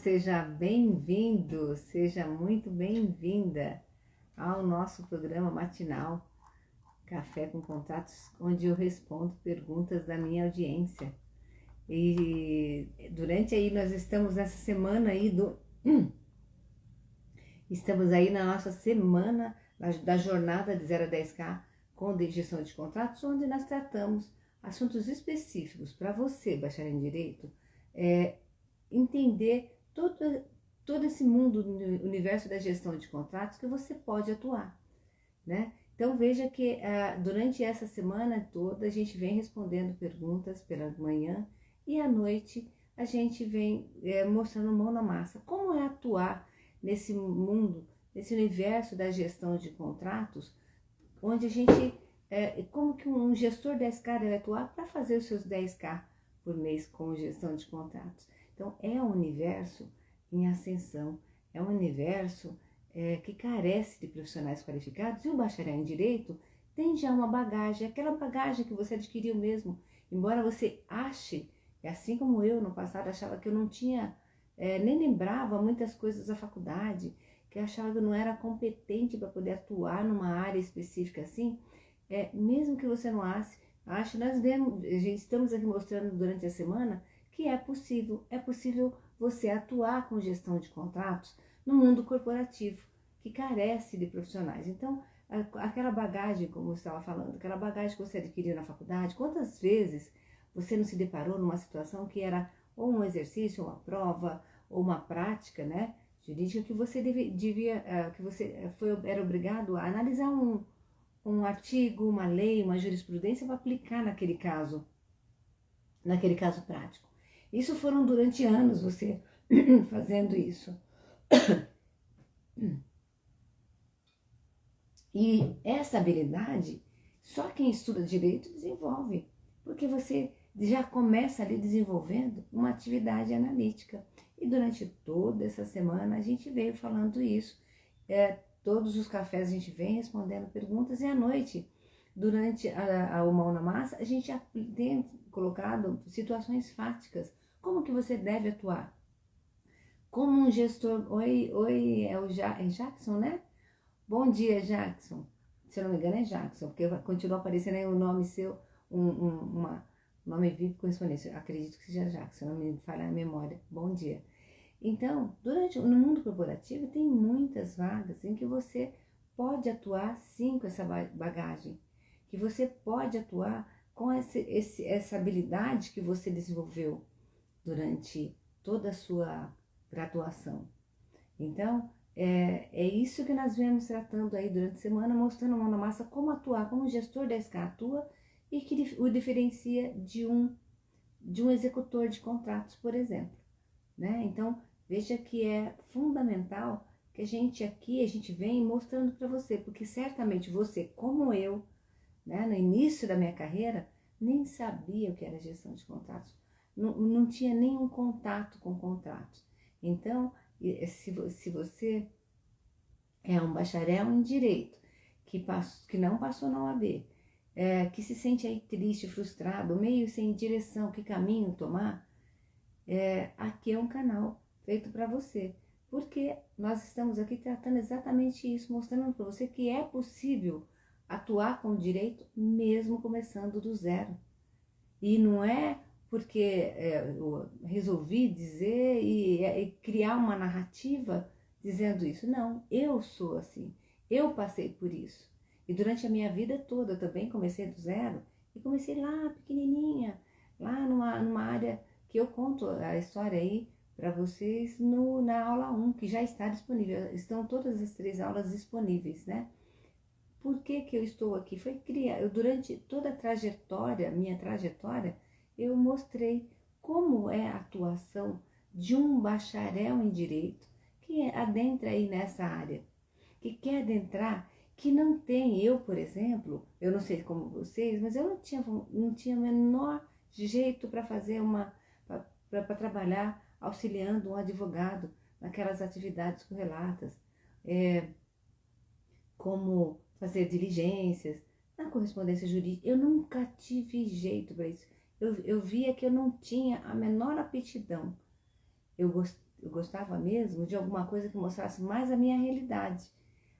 seja bem-vindo, seja muito bem-vinda ao nosso programa matinal Café com Contatos, onde eu respondo perguntas da minha audiência. E durante aí, nós estamos nessa semana aí Estamos aí na nossa semana da jornada de 0 a 10K com gestão de contratos, onde nós tratamos assuntos específicos para você, bacharel em Direito, entender todo esse mundo, universo da gestão de contratos que você pode atuar, né? Então veja que durante essa semana toda a gente vem respondendo perguntas pela manhã e à noite a gente vem mostrando mão na massa. Como é atuar nesse mundo, nesse universo da gestão de contratos, onde a gente, como que um gestor 10K deve atuar para fazer os seus 10K por mês com gestão de contratos. Então é um universo em ascensão, é um universo que carece de profissionais qualificados, e o bacharel em Direito tem já uma bagagem, aquela bagagem que você adquiriu mesmo, embora você ache, assim como eu no passado achava que eu não tinha, nem lembrava muitas coisas da faculdade, que eu achava que eu não era competente para poder atuar numa área específica assim, mesmo que você não ache, nós estamos aqui mostrando durante a semana que é possível você atuar com gestão de contratos no mundo corporativo, que carece de profissionais. Então, aquela bagagem, como eu estava falando, aquela bagagem que você adquiriu na faculdade, quantas vezes você não se deparou numa situação que era ou um exercício, uma prova, ou uma prática, né, jurídica, que você era obrigado a analisar um artigo, uma lei, uma jurisprudência para aplicar naquele caso prático. Isso foram durante anos você fazendo isso. E essa habilidade, só quem estuda direito desenvolve, porque você já começa ali desenvolvendo uma atividade analítica. E durante toda essa semana a gente veio falando isso. Todos os cafés a gente vem respondendo perguntas, e à noite, durante o Mão na Massa, a gente tem colocado situações fáticas. Como que você deve atuar? Como um gestor... Oi, é o Jackson, né? Bom dia, Jackson. Se eu não me engano é Jackson, porque continua aparecendo aí o nome seu, nome VIP correspondente. Acredito que seja Jackson, não me falha a memória. Bom dia. Então, no mundo corporativo tem muitas vagas em que você pode atuar sim com essa bagagem, que você pode atuar com essa habilidade que você desenvolveu durante toda a sua graduação. Então, é isso que nós vemos tratando aí durante a semana, mostrando a mão na massa como atuar, como o gestor 10K atua e que o diferencia de um executor de contratos, por exemplo, né? Então, veja que é fundamental que a gente vem mostrando para você, porque certamente você, como eu, né, no início da minha carreira, nem sabia o que era gestão de contratos, não tinha nenhum contato com contratos. Então, se você é um bacharel em Direito, que não passou na OAB, que se sente aí triste, frustrado, meio sem direção, que caminho tomar, aqui é um canal feito para você, porque nós estamos aqui tratando exatamente isso, mostrando para você que é possível atuar com o direito mesmo começando do zero. E não é porque eu resolvi dizer e criar uma narrativa dizendo isso. Não, eu sou assim, eu passei por isso. E durante a minha vida toda eu também comecei do zero, e comecei lá pequenininha, lá numa área que eu conto a história aí para vocês na aula 1, que já está disponível. Estão todas as 3 aulas disponíveis, né? Por que eu estou aqui? Foi criar, durante toda minha trajetória, eu mostrei como é a atuação de um bacharel em Direito que adentra aí nessa área, que quer adentrar, que não tem, eu, por exemplo, eu não sei como vocês, mas eu não tinha o menor jeito para fazer para trabalhar auxiliando um advogado naquelas atividades correlatas, como fazer diligências, na correspondência jurídica. Eu nunca tive jeito para isso. Eu via que eu não tinha a menor aptidão. eu gostava mesmo de alguma coisa que mostrasse mais a minha realidade,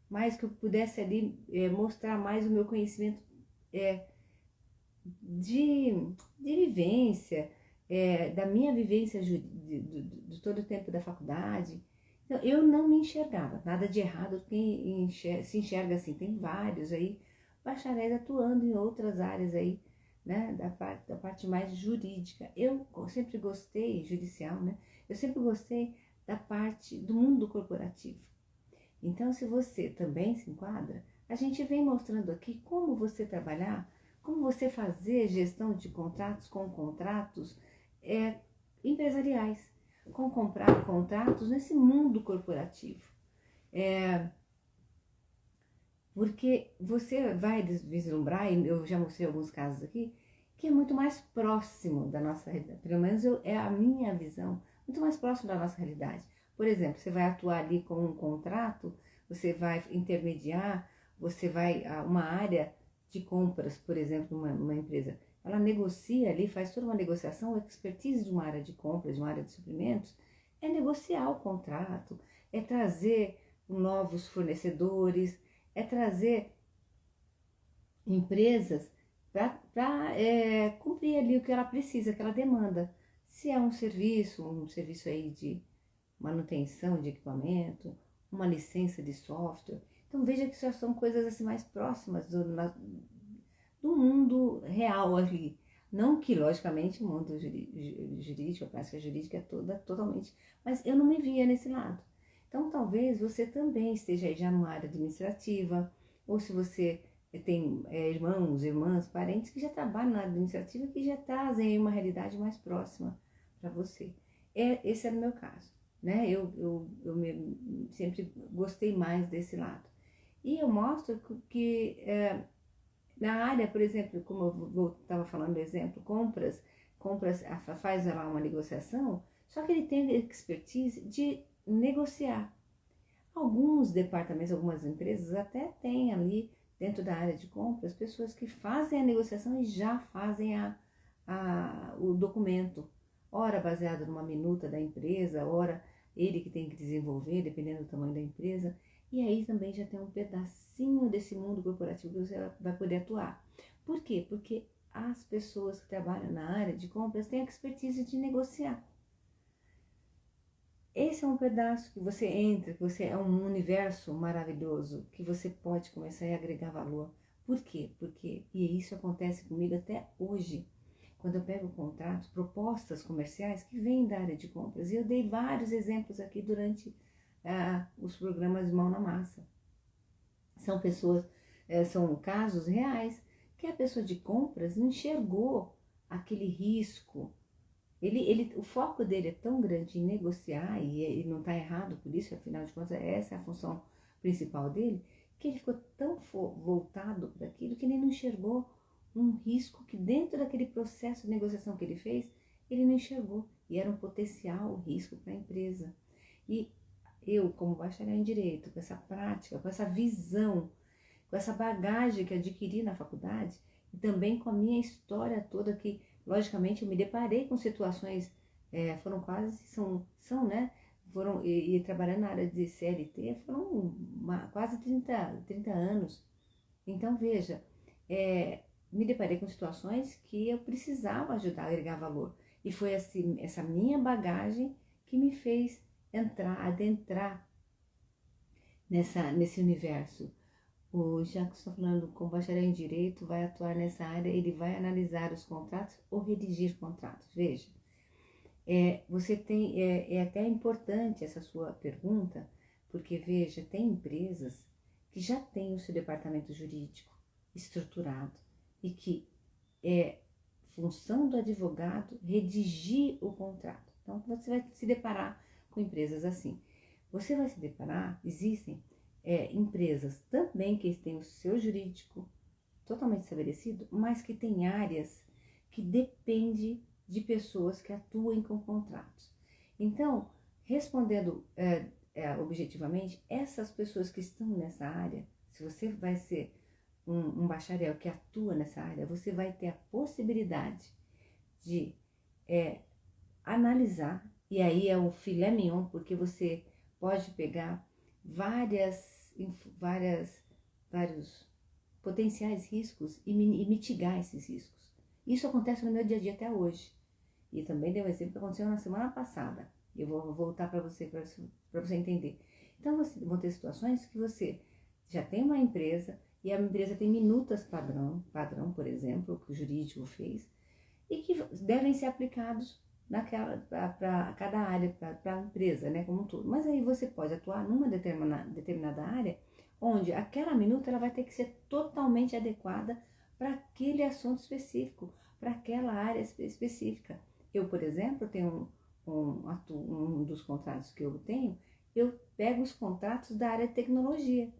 mais que eu pudesse ali mostrar mais o meu conhecimento de vivência, da minha vivência de todo o tempo da faculdade. Então, eu não me enxergava, nada de errado quem se enxerga assim. Tem vários aí, bacharéis atuando em outras áreas aí, né, da parte mais jurídica. Eu sempre gostei, judicial, né, eu sempre gostei da parte do mundo corporativo. Então, se você também se enquadra, a gente vem mostrando aqui como você trabalhar, como você fazer gestão de contratos com contratos empresariais, com comprar contratos nesse mundo corporativo. Porque você vai vislumbrar, e eu já mostrei alguns casos aqui, que é muito mais próximo da nossa realidade. Pelo menos é a minha visão, muito mais próximo da nossa realidade. Por exemplo, você vai atuar ali com um contrato, você vai intermediar, você vai a uma área de compras, por exemplo, uma empresa, ela negocia ali, faz toda uma negociação, a expertise de uma área de compras, de uma área de suprimentos, é negociar o contrato, é trazer novos fornecedores, é trazer empresas para cumprir ali o que ela precisa, que ela demanda. Se é um serviço aí de manutenção de equipamento, uma licença de software. Então veja que já são coisas assim mais próximas do mundo real ali. Não que, logicamente, o mundo jurídico, a prática jurídica é toda totalmente... Mas eu não me via nesse lado. Então talvez você também esteja aí já numa área administrativa, ou se você tem irmãos, irmãs, parentes que já trabalham na área administrativa, que já trazem aí uma realidade mais próxima para você. Esse era o meu caso, né? Eu sempre gostei mais desse lado. E eu mostro que na área, por exemplo, como eu estava falando do exemplo, compras, faz lá uma negociação, só que ele tem expertise de negociar. Alguns departamentos, algumas empresas até têm ali, dentro da área de compras, pessoas que fazem a negociação e já fazem o documento, ora baseado numa minuta da empresa, ora ele que tem que desenvolver, dependendo do tamanho da empresa. E aí também já tem um pedacinho desse mundo corporativo que você vai poder atuar. Por quê? Porque as pessoas que trabalham na área de compras têm a expertise de negociar. Esse é um pedaço que você entra, que você é um universo maravilhoso, que você pode começar a agregar valor. Por quê? E isso acontece comigo até hoje, quando eu pego contratos, propostas comerciais que vêm da área de compras. E eu dei vários exemplos aqui durante os programas de Mão na Massa. São pessoas, são casos reais, que a pessoa de compras não enxergou aquele risco. O foco dele é tão grande em negociar, e ele não está errado por isso, afinal de contas, essa é a função principal dele, que ele ficou tão voltado para aquilo que ele não enxergou um risco que dentro daquele processo de negociação que ele fez, ele não enxergou, e era um potencial risco para a empresa. E eu, como bacharel em Direito, com essa prática, com essa visão, com essa bagagem que adquiri na faculdade, e também com a minha história toda que, logicamente, eu me deparei com situações, foram quase, né? E trabalhando na área de CLT, foram quase 30 anos. Então, veja, me deparei com situações que eu precisava ajudar a agregar valor. E foi assim, essa minha bagagem que me fez adentrar nesse universo. O Jacques está falando, como bacharel em Direito, vai atuar nessa área, ele vai analisar os contratos ou redigir contratos. Veja, você tem, é até importante essa sua pergunta, porque veja, tem empresas que já têm o seu departamento jurídico estruturado e que é função do advogado redigir o contrato. Então, você vai se deparar com empresas assim. Você vai se deparar, existem empresas também que têm o seu jurídico totalmente estabelecido, mas que têm áreas que dependem de pessoas que atuem com contratos. Então, respondendo objetivamente, essas pessoas que estão nessa área, se você vai ser um bacharel que atua nessa área, você vai ter a possibilidade de analisar E aí é o filé mignon, porque você pode pegar vários potenciais riscos e mitigar esses riscos. Isso acontece no meu dia a dia até hoje. E também deu um exemplo que aconteceu na semana passada. Eu vou voltar para você entender. Então, vão ter situações que você já tem uma empresa e a empresa tem minutas padrão, por exemplo, que o jurídico fez, e que devem ser aplicados para cada área, para a empresa, né, como um todo. Mas aí você pode atuar numa determinada área, onde aquela minuta ela vai ter que ser totalmente adequada para aquele assunto específico, para aquela área específica. Eu, por exemplo, tenho um dos contratos que eu tenho, eu pego os contratos da área de tecnologia.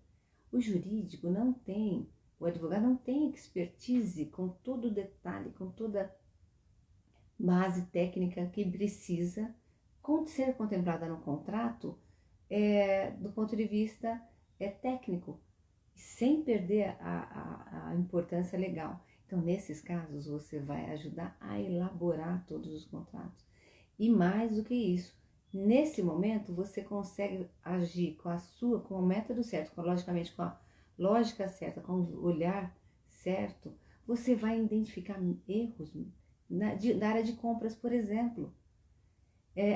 O jurídico não tem, o advogado não tem expertise com todo o detalhe, com toda base técnica que precisa ser contemplada no contrato do ponto de vista técnico, sem perder a importância legal. Então, nesses casos, você vai ajudar a elaborar todos os contratos. E mais do que isso, nesse momento, você consegue agir com o método certo, logicamente com a lógica certa, com o olhar certo, você vai identificar erros da área de compras, por exemplo.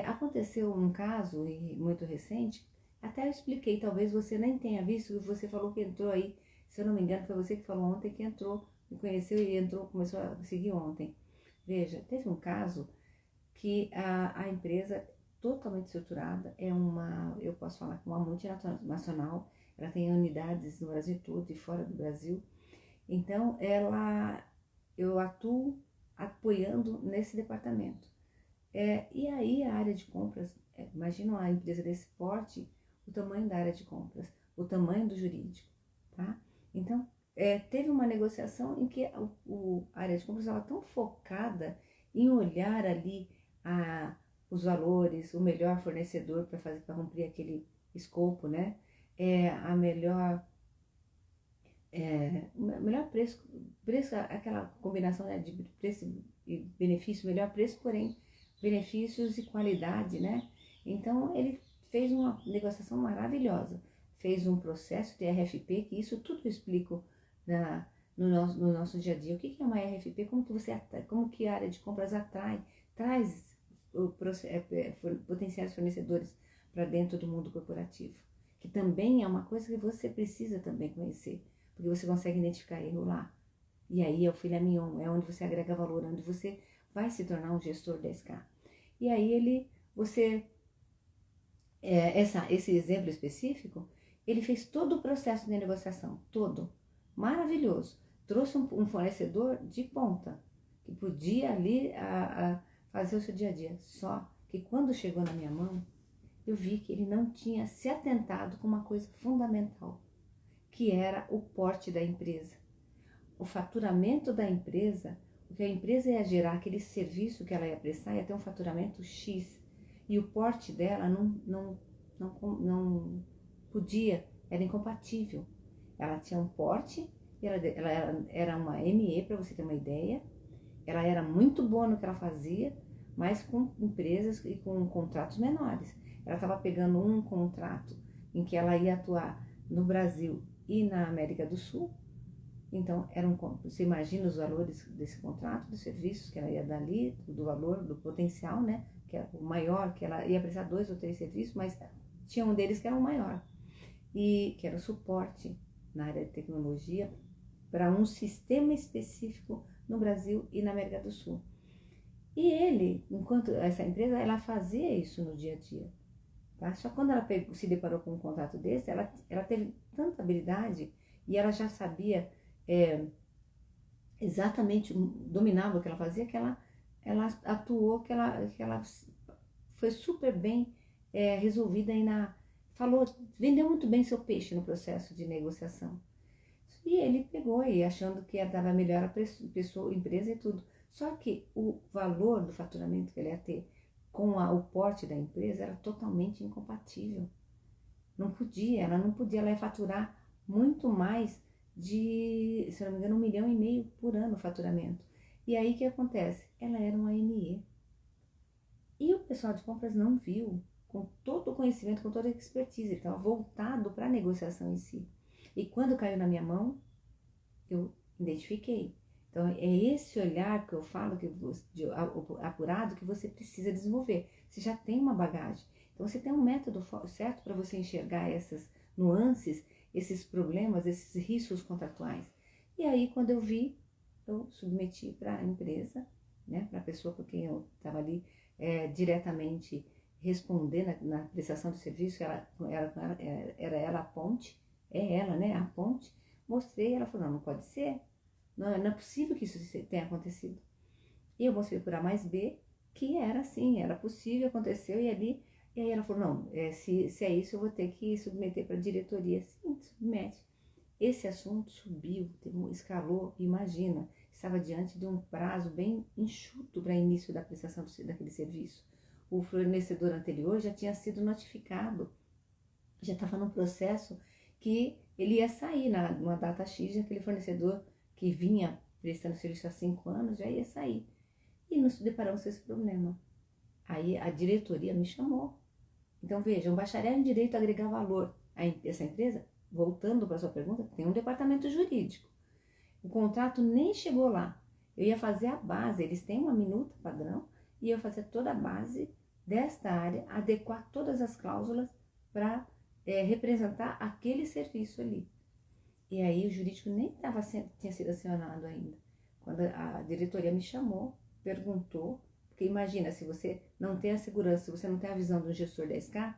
Aconteceu um caso muito recente, até eu expliquei, talvez você nem tenha visto, você falou que entrou aí, se eu não me engano, foi você que falou ontem que entrou, me conheceu e entrou, começou a seguir ontem. Veja, teve um caso que a empresa totalmente estruturada, eu posso falar que uma multinacional, ela tem unidades no Brasil todo e fora do Brasil, então eu atuo apoiando nesse departamento. E aí a área de compras, imagina uma empresa desse porte, o tamanho da área de compras, o tamanho do jurídico, tá? Então, teve uma negociação em que a área de compras estava tão focada em olhar ali os valores, o melhor fornecedor para cumprir aquele escopo, né? Melhor preço, aquela combinação, né, de preço e benefício, melhor preço, porém benefícios e qualidade, né? Então ele fez uma negociação maravilhosa, fez um processo de RFP, que isso tudo eu explico no nosso dia a dia. O que é uma RFP? Como que você atrai, como que a área de compras traz potenciais fornecedores para dentro do mundo corporativo, que também é uma coisa que você precisa também conhecer, porque você consegue identificar erro lá. E aí é o filé mignon, é onde você agrega valor, onde você vai se tornar um gestor 10K. E aí esse exemplo específico, ele fez todo o processo de negociação, todo, maravilhoso. Trouxe um fornecedor de ponta, que podia ali fazer o seu dia a dia. Só que quando chegou na minha mão, eu vi que ele não tinha se atentado com uma coisa fundamental, que era o porte da empresa. O faturamento da empresa, o que a empresa ia gerar, aquele serviço que ela ia prestar, ia ter um faturamento X. E o porte dela não podia, era incompatível. Ela tinha um porte, ela era uma ME, para você ter uma ideia. Ela era muito boa no que ela fazia, mas com empresas e com contratos menores. Ela estava pegando um contrato em que ela ia atuar no Brasil e na América do Sul. Então, você imagina os valores desse contrato, dos serviços que ela ia dar ali, do valor, do potencial, né? Que era o maior, que ela ia prestar 2 ou 3 serviços, mas tinha um deles que era o maior. E que era o suporte na área de tecnologia para um sistema específico no Brasil e na América do Sul. E enquanto essa empresa, ela fazia isso no dia a dia. Tá? Só quando ela se deparou com um contrato desse, ela teve tanta habilidade e ela já sabia exatamente, dominava o que ela fazia, que ela atuou, que ela foi super bem resolvida aí vendeu muito bem seu peixe no processo de negociação. E ele pegou e achando que ia dar melhor a empresa e tudo. Só que o valor do faturamento que ele ia ter com o porte da empresa era totalmente incompatível. Ela não podia, ela ia faturar muito mais se não me engano, 1,5 milhão por ano o faturamento. E aí o que acontece? Ela era uma ME. E o pessoal de compras não viu, com todo o conhecimento, com toda a expertise, ele estava voltado para a negociação em si. E quando caiu na minha mão, eu identifiquei. Então, é esse olhar que eu falo, apurado, que você precisa desenvolver. Você já tem uma bagagem. Então, você tem um método certo para você enxergar essas nuances, esses problemas, esses riscos contratuais. E aí, quando eu vi, eu submeti para a empresa, né, para a pessoa com quem eu estava ali diretamente respondendo na prestação de serviço, era ela a ponte, é ela, né, a ponte. Mostrei, ela falou, não pode ser, não é possível que isso tenha acontecido. E eu mostrei por A mais B que era assim, era possível, aconteceu, e aí ela falou, não, se é isso, eu vou ter que submeter para a diretoria. Sim, submete. Esse assunto subiu, escalou, imagina, estava diante de um prazo bem enxuto para início da prestação daquele serviço. O fornecedor anterior já tinha sido notificado, já estava num processo que ele ia sair numa data X, aquele fornecedor que vinha prestando serviço há 5 anos já ia sair. E nos deparamos com esse problema. Aí a diretoria me chamou. Então veja, um bacharel em direito agregar valor a essa empresa, voltando para a sua pergunta, tem um departamento jurídico. O contrato nem chegou lá. Eu ia fazer a base, eles têm uma minuta padrão, e eu ia fazer toda a base desta área, adequar todas as cláusulas para representar aquele serviço ali. E aí o jurídico nem tinha sido acionado ainda. Quando a diretoria me chamou, perguntou, porque imagina, se você não tem a segurança, se você não tem a visão do gestor 10K,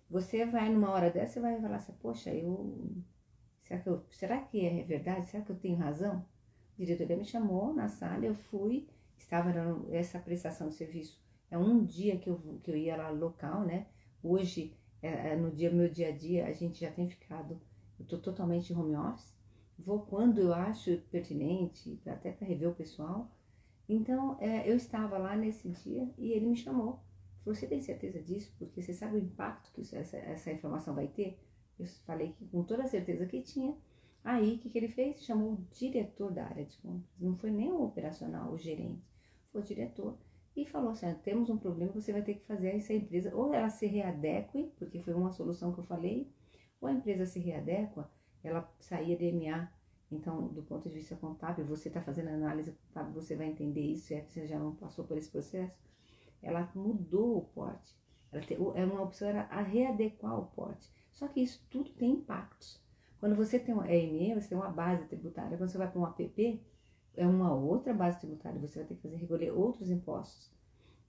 você vai numa hora dessa e vai falar assim, poxa, será que é verdade? Será que eu tenho razão? A diretoria me chamou na sala, eu fui, estava essa prestação de serviço. É um dia que eu ia lá local, né? Hoje, no meu dia a dia, a gente já tem ficado, eu estou totalmente em home office. Vou quando eu acho pertinente, até para rever o pessoal. Então, eu estava lá nesse dia e ele me chamou. Falou, você tem certeza disso? Porque você sabe o impacto que essa informação vai ter? Eu falei que com toda certeza que tinha. Aí, o que ele fez? Chamou o diretor da área de compras. Não foi nem o operacional, o gerente. Foi o diretor. E falou assim, temos um problema, você vai ter que fazer essa empresa, ou ela se readeque, porque foi uma solução que eu falei, ou a empresa se readequa, ela saía DMA. Então, do ponto de vista contábil, você está fazendo análise contábil, você vai entender isso, você já não passou por esse processo. Ela mudou o porte. Uma opção era a readequar o porte. Só que isso tudo tem impactos. Quando você tem uma EME, você tem uma base tributária. Quando você vai para um APP, é uma outra base tributária. Você vai ter que recolher outros impostos.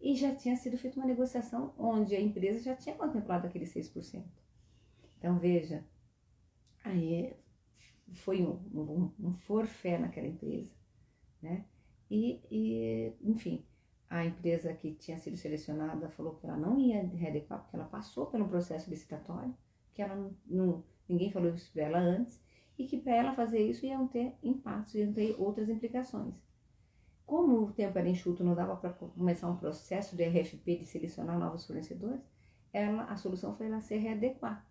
E já tinha sido feita uma negociação onde a empresa já tinha contemplado aqueles 6%. Então, veja, aí foi um forfé naquela empresa, né? Enfim, a empresa que tinha sido selecionada falou que ela não ia readequar, porque ela passou pelo processo licitatório, que ela ninguém falou isso para ela antes, e que para ela fazer isso iam ter impactos, iam ter outras implicações. Como o tempo era enxuto, não dava para começar um processo de RFP de selecionar novos fornecedores, a solução foi ela se readequar.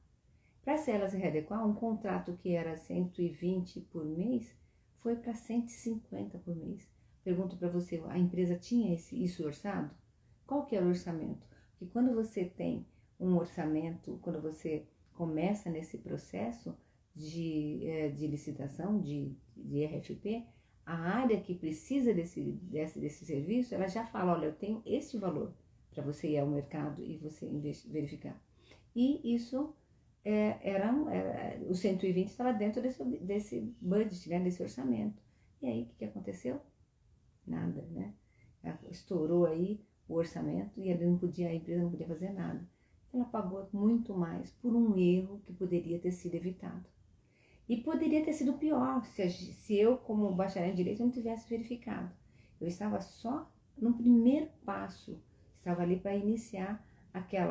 Para ela se readequar, um contrato que era 120 por mês foi para 150 por mês. Pergunto para você, a empresa tinha isso orçado? Qual que era o orçamento? Porque quando você tem um orçamento, quando você começa nesse processo de licitação, de RFP, a área que precisa desse serviço, ela já fala, olha, eu tenho este valor para você ir ao mercado e você verificar. E isso o 120 estava dentro desse budget, né, desse orçamento. E aí, o que aconteceu? Nada, né? Estourou aí o orçamento e a empresa não podia fazer nada. Ela pagou muito mais por um erro que poderia ter sido evitado. E poderia ter sido pior se eu, como bacharel em direito, não tivesse verificado. Eu estava só no primeiro passo, estava ali para iniciar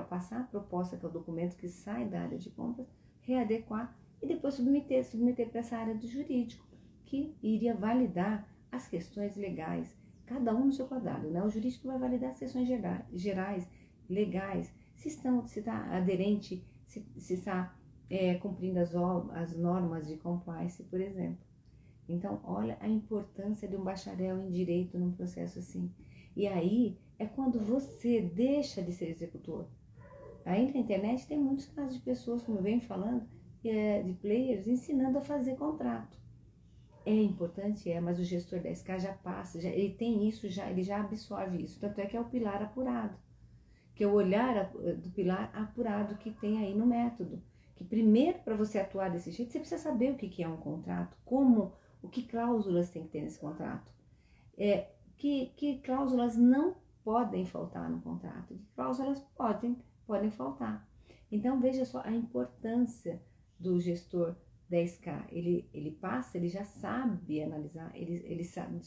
passar a proposta, que é o documento que sai da área de compras, readequar e depois submeter para essa área do jurídico, que iria validar as questões legais, cada um no seu quadrado, né? O jurídico vai validar as questões gerais, legais, se está aderente, se está cumprindo as normas de compliance, por exemplo. Então, olha a importância de um bacharel em direito num processo assim. E aí é quando você deixa de ser executor. Aí na internet tem muitos casos de pessoas, como eu venho falando, de players ensinando a fazer contrato. É importante, mas o gestor da SK já passa, ele tem isso, ele já absorve isso. Tanto é que é o pilar apurado, que é o olhar do pilar apurado que tem aí no método. Que primeiro, para você atuar desse jeito, você precisa saber o que é um contrato, o que cláusulas tem que ter nesse contrato. Que cláusulas não podem faltar no contrato, que cláusulas podem faltar. Então veja só a importância do gestor 10K, ele passa, ele já sabe analisar, ele sabe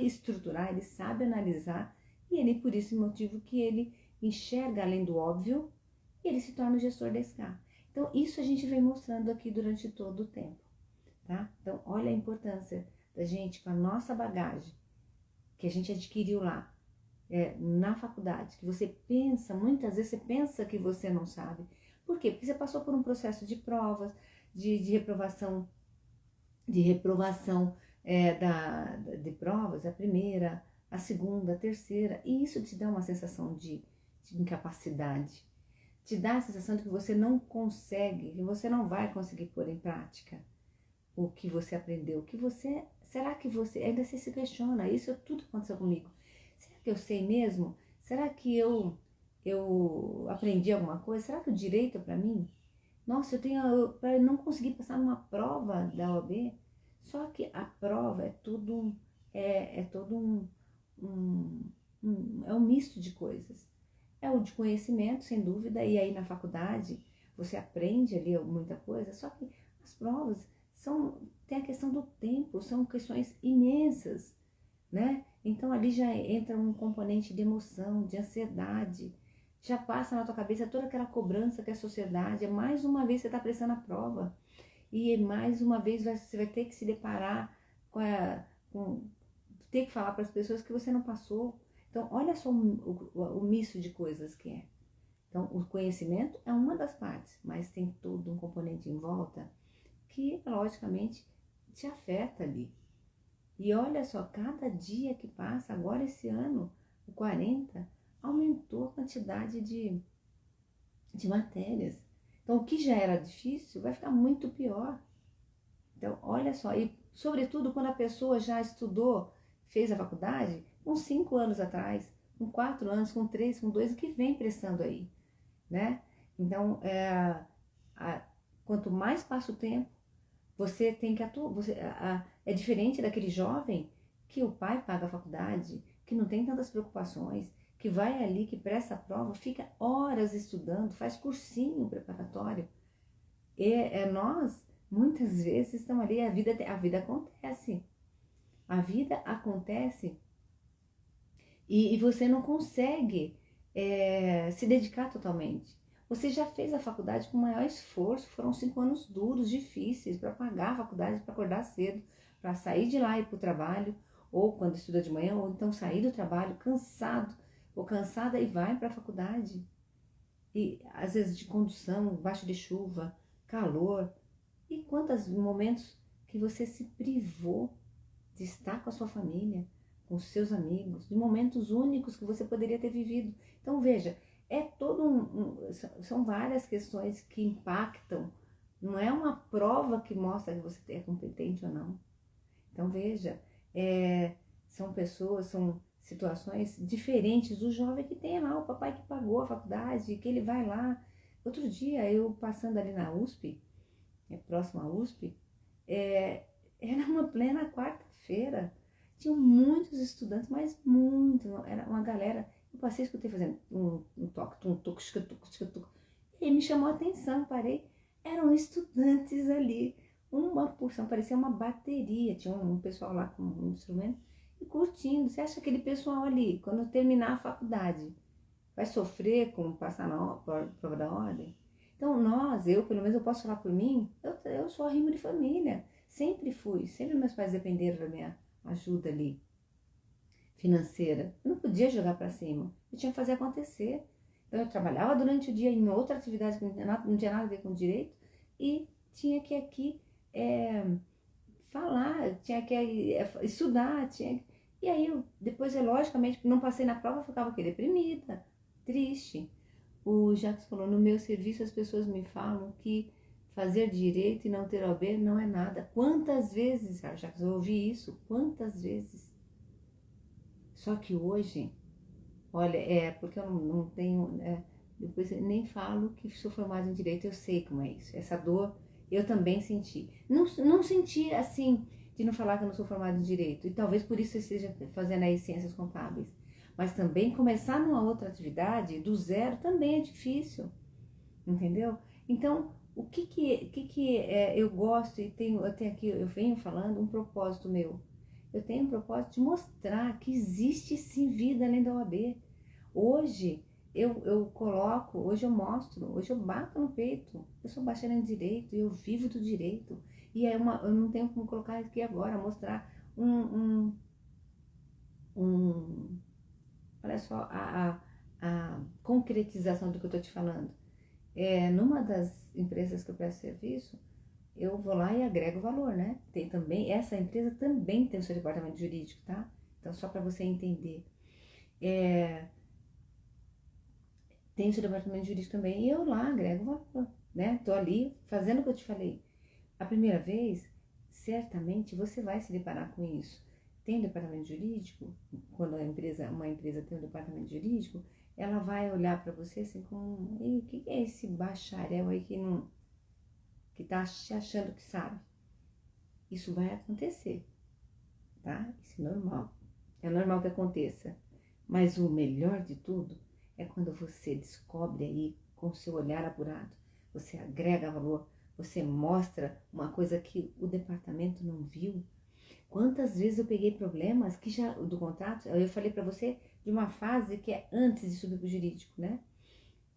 estruturar, ele sabe analisar, e ele, por esse motivo que ele enxerga além do óbvio, e ele se torna o gestor 10K. Então isso a gente vem mostrando aqui durante todo o tempo, tá? Então olha a importância da gente, com a nossa bagagem, que a gente adquiriu lá, na faculdade, que você pensa, muitas vezes você pensa que você não sabe. Por quê? Porque você passou por um processo de provas, de reprovação, de provas, a primeira, a segunda, a terceira, e isso te dá uma sensação de incapacidade, te dá a sensação de que você não consegue, que você não vai conseguir pôr em prática o que você aprendeu, será que você, ainda você se questiona, isso tudo aconteceu comigo, será que eu sei mesmo? Será que eu aprendi alguma coisa? Será que o direito é para mim? Nossa, para não conseguir passar numa prova da OAB, só que a prova é tudo, todo é um misto de coisas. É o de conhecimento, sem dúvida, e aí na faculdade você aprende ali muita coisa, só que as provas tem a questão do tempo, são questões imensas, né? Então ali já entra um componente de emoção, de ansiedade, já passa na tua cabeça toda aquela cobrança que é a sociedade, mais uma vez você está prestando a prova, e mais uma vez você vai ter que se deparar com ter que falar para as pessoas que você não passou. Então olha só o misto de coisas que é. Então o conhecimento é uma das partes, mas tem todo um componente em volta que logicamente te afeta ali. E olha só, cada dia que passa, agora esse ano, o 40, aumentou a quantidade de matérias. Então, o que já era difícil vai ficar muito pior. Então, olha só, e sobretudo quando a pessoa já estudou, fez a faculdade, com 5 anos atrás, com 4 anos, com 3, com 2, que vem prestando aí, né? Então, quanto mais passa o tempo, você tem que atuar. É diferente daquele jovem que o pai paga a faculdade, que não tem tantas preocupações, que vai ali, que presta a prova, fica horas estudando, faz cursinho preparatório. Nós, muitas vezes, estamos ali, a vida acontece. A vida acontece e você não consegue se dedicar totalmente. Você já fez a faculdade com maior esforço, foram 5 anos duros, difíceis, para pagar a faculdade, para acordar cedo, para sair de lá e ir para o trabalho, ou quando estuda de manhã, ou então sair do trabalho cansado, ou cansada e vai para a faculdade. E às vezes de condução, baixo de chuva, calor. E quantos momentos que você se privou de estar com a sua família, com os seus amigos, de momentos únicos que você poderia ter vivido. Então veja, são várias questões que impactam, não é uma prova que mostra que você é competente ou não. Então veja, são situações diferentes do jovem que tem lá, o papai que pagou a faculdade, que ele vai lá. Outro dia, eu passando ali na USP, próximo à USP, era uma plena quarta-feira, tinham muitos estudantes, mas muitos, era uma galera. Eu passei, escutei fazendo um toque, e me chamou a atenção, parei, eram estudantes ali, uma porção, parecia uma bateria, tinha um pessoal lá com um instrumento, e curtindo. Você acha que aquele pessoal ali, quando terminar a faculdade, vai sofrer com passar na prova da ordem? Então eu pelo menos eu posso falar por mim, eu sou arrimo de família, sempre fui, sempre meus pais dependeram da minha ajuda ali, financeira. Eu não podia jogar para cima, eu tinha que fazer acontecer. Então eu trabalhava durante o dia em outra atividade que não tinha nada a ver com direito e tinha que falar, tinha que estudar, E aí, depois, logicamente, não passei na prova, eu ficava aqui, deprimida, triste. O Jacques falou, no meu serviço as pessoas me falam que fazer direito e não ter OAB não é nada. Quantas vezes, Jacques, eu ouvi isso? Quantas vezes? Só que hoje, olha, porque eu não tenho, depois eu nem falo que sou formada em direito, eu sei como é isso. Essa dor eu também senti. Não senti assim, de não falar que eu não sou formada em direito, e talvez por isso eu esteja fazendo aí ciências contábeis. Mas também começar numa outra atividade, do zero, também é difícil, entendeu? Então, eu gosto e tenho, até aqui, eu venho falando um propósito meu. Eu tenho um propósito de mostrar que existe sim vida além da OAB. Hoje eu coloco, hoje eu mostro, hoje eu bato no peito. Eu sou bacharel em direito e eu vivo do direito. E eu não tenho como colocar aqui agora, mostrar um olha só a concretização do que eu estou te falando. Numa das empresas que eu presto serviço, eu vou lá e agrego valor, né? Tem também, essa empresa também tem o seu departamento jurídico, tá? Então, só para você entender. Tem o seu departamento jurídico também, e eu lá agrego valor, né? Tô ali fazendo o que eu te falei. A primeira vez, certamente você vai se deparar com isso. Tem um departamento jurídico, quando uma empresa tem um departamento jurídico, ela vai olhar para você assim como, o que é esse bacharel aí que tá se achando que sabe? Isso vai acontecer, tá? Isso é normal. É normal que aconteça. Mas o melhor de tudo é quando você descobre aí com o seu olhar apurado, você agrega valor, você mostra uma coisa que o departamento não viu. Quantas vezes eu peguei problemas que já do contrato, eu falei para você de uma fase que é antes de subir para o jurídico, né?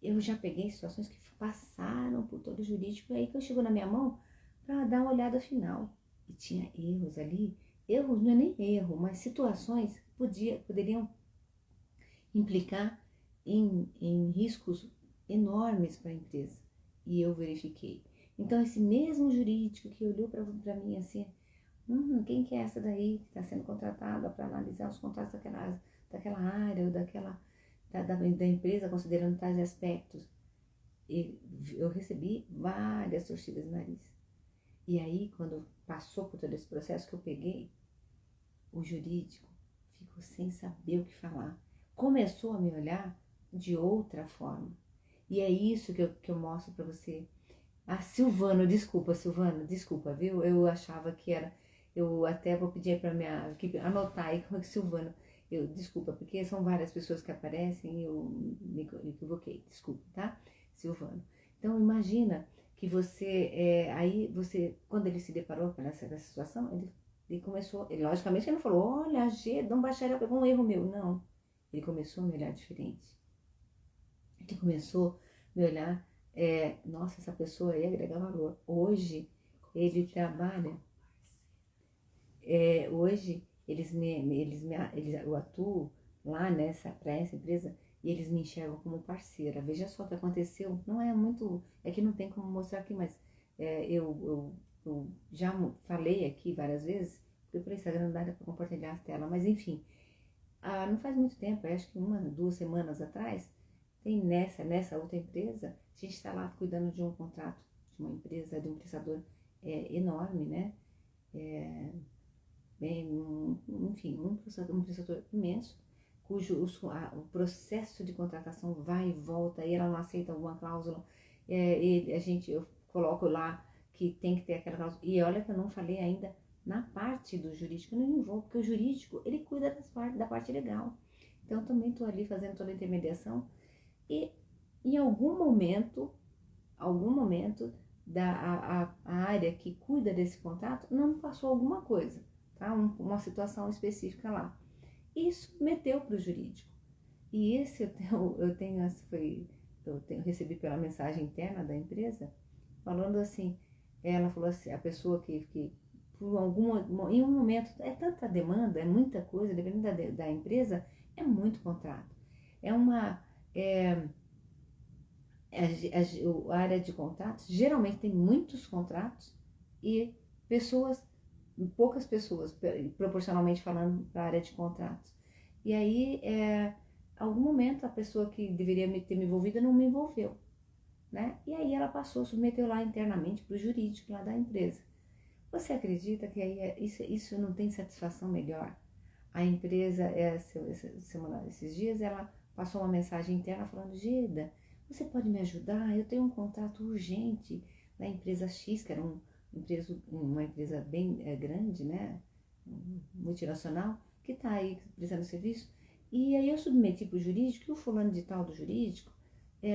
Eu já peguei situações que passaram por todo o jurídico, e aí que eu chego na minha mão para dar uma olhada final. E tinha erros ali, erros não é nem erro, mas situações que poderiam implicar em riscos enormes para a empresa. E eu verifiquei. Então, esse mesmo jurídico que olhou para mim assim, quem que é essa daí que está sendo contratada para analisar os contratos daquela área ou da empresa, considerando tais aspectos? E eu recebi várias torcidas de nariz. E aí, quando passou por todo esse processo que eu peguei, o jurídico ficou sem saber o que falar. Começou a me olhar de outra forma. E é isso que eu mostro para você. Silvano, desculpa, viu? Eu achava que era. Eu até vou pedir para minha equipe anotar aí como é que Silvano. Desculpa, porque são várias pessoas que aparecem e eu me equivoquei. Desculpa, tá? Silvano. Então, imagina que aí você, quando ele se deparou com essa situação, ele começou, logicamente ele não falou, olha, Dom Bacharel pegou um erro meu. Não, ele começou a me olhar diferente. Ele começou a me olhar, nossa, essa pessoa aí agrega valor. Hoje, ele trabalha, hoje, eu atuo lá para essa empresa, e eles me enxergam como parceira. Veja só o que aconteceu, não é muito, é que não tem como mostrar aqui, mas eu já falei aqui várias vezes, porque por Instagram não dá para compartilhar a tela, mas enfim, não faz muito tempo, acho que 2 semanas atrás, tem nessa outra empresa, a gente está lá cuidando de um contrato de uma empresa, de um prestador enorme, né? Enfim, um prestador imenso, cujo o processo de contratação vai e volta, e ela não aceita alguma cláusula, eu coloco lá que tem que ter aquela cláusula, e olha que eu não falei ainda na parte do jurídico, eu não me envolvo, porque o jurídico, ele cuida da parte legal. Então, eu também estou ali fazendo toda a intermediação, e em algum momento, a área que cuida desse contrato não passou alguma coisa, tá? Uma situação específica lá. Isso meteu para o jurídico. E esse recebi pela mensagem interna da empresa, falando assim, ela falou assim, a pessoa que em um momento, é tanta demanda, é muita coisa, dependendo da empresa, é muito contrato. A área de contratos geralmente tem muitos contratos e pessoas poucas pessoas, proporcionalmente falando, para a área de contratos. E aí, algum momento, a pessoa que deveria ter me envolvido não me envolveu, né? E aí ela passou, submeteu lá internamente para o jurídico lá da empresa. Você acredita que aí isso não tem satisfação melhor? A empresa, esses dias, ela passou uma mensagem interna falando: Geda, você pode me ajudar? Eu tenho um contrato urgente da empresa X, que era uma empresa bem grande, né? Multinacional, que está aí prestando serviço. E aí eu submeti para o jurídico, e o fulano de tal do jurídico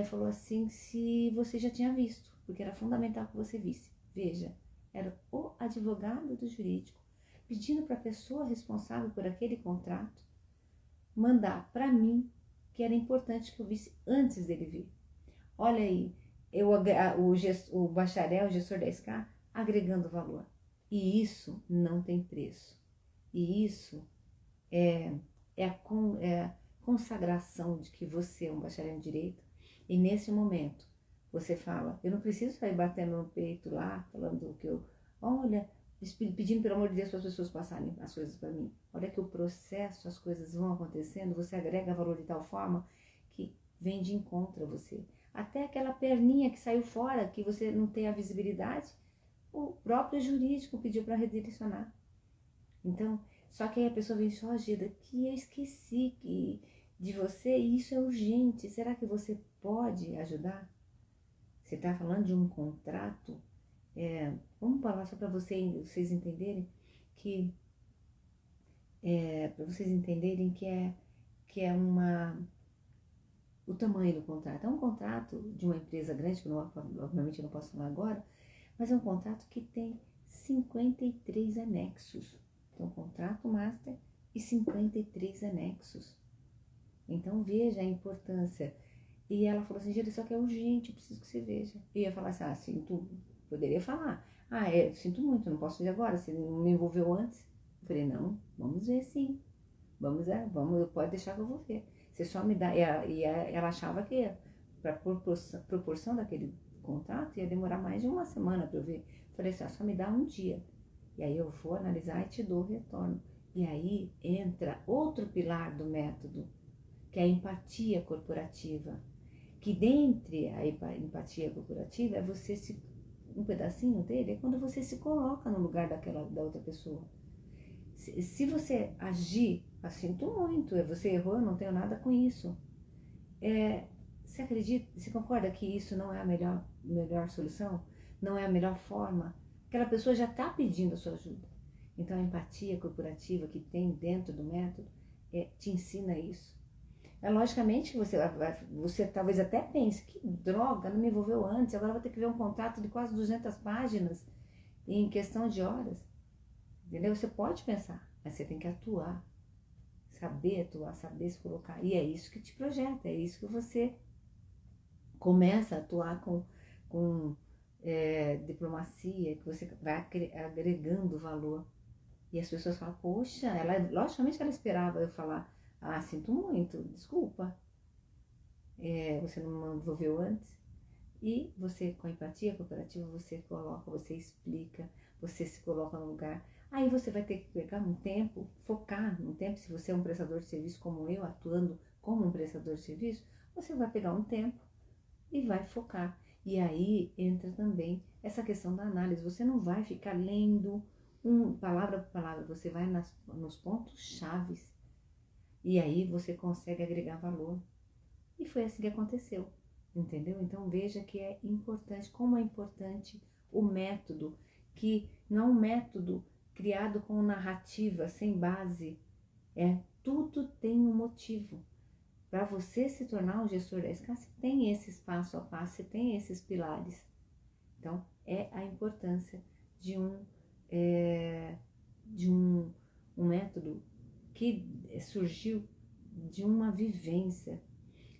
falou assim, se você já tinha visto, porque era fundamental que você visse. Veja, era o advogado do jurídico pedindo para a pessoa responsável por aquele contrato mandar para mim, que era importante que eu visse antes dele vir. Olha aí, o bacharel, o gestor da SK, agregando valor. E isso não tem preço. E isso é a consagração de que você é um bacharel em direito. E nesse momento, você fala, eu não preciso sair batendo no peito lá, falando que olha, pedindo pelo amor de Deus para as pessoas passarem as coisas para mim. Olha que o processo, as coisas vão acontecendo, você agrega valor de tal forma que vem de encontro a você. Até aquela perninha que saiu fora, que você não tem a visibilidade, o próprio jurídico pediu para redirecionar. Então, só que aí a pessoa vem só, Geda, que eu esqueci de você e isso é urgente. Será que você pode ajudar? Você está falando de um contrato? Vamos falar só para vocês entenderem que o tamanho do contrato. É um contrato de uma empresa grande, que obviamente eu não posso falar agora, mas é um contrato que tem 53 anexos. Então, contrato master e 53 anexos. Então, veja a importância. E ela falou assim, Geda, só que é urgente, eu preciso que você veja. E eu ia falar assim, sinto, poderia falar. Sinto muito, não posso ver agora, você não me envolveu antes. Eu falei, não, vamos ver sim. Vamos, pode deixar que eu vou ver. Você só me dá. E ela achava que para proporção daquele contrato ia demorar mais de uma semana para eu ver. Eu falei assim, só me dá um dia. E aí eu vou analisar e te dou o retorno. E aí entra outro pilar do método, que é a empatia corporativa. Que dentre a empatia corporativa é um pedacinho dele, é quando você se coloca no lugar da outra pessoa. Se você agir, sinto muito, você errou, eu não tenho nada com isso. Você acredita, você concorda que isso não é a melhor solução? Não é a melhor forma? Aquela pessoa já está pedindo a sua ajuda. Então a empatia corporativa que tem dentro do método te ensina isso. Logicamente que você talvez até pense, que droga, não me envolveu antes, agora vou ter que ver um contrato de quase 200 páginas em questão de horas. Entendeu? Você pode pensar, mas você tem que atuar. Saber atuar, saber se colocar. E é isso que te projeta, é isso que você começa a atuar com diplomacia, que você vai agregando valor. E as pessoas falam, poxa, logicamente ela esperava eu falar, sinto muito, desculpa, você não me envolveu antes. E você, com a empatia cooperativa, você coloca, você explica, você se coloca no lugar. Aí você vai ter que pegar um tempo, focar num tempo, se você é um prestador de serviço como eu, atuando como um prestador de serviço, você vai pegar um tempo e vai focar. E aí entra também essa questão da análise. Você não vai ficar lendo palavra por palavra, você vai nos pontos chaves. E aí você consegue agregar valor. E foi assim que aconteceu, entendeu? Então veja que é importante, como é importante o método, que não é um método criado com narrativa, sem base. Tudo tem um motivo. Para você se tornar um gestor da SK, você tem esses passo a passo, você tem esses pilares. Então, é a importância de um método que surgiu de uma vivência,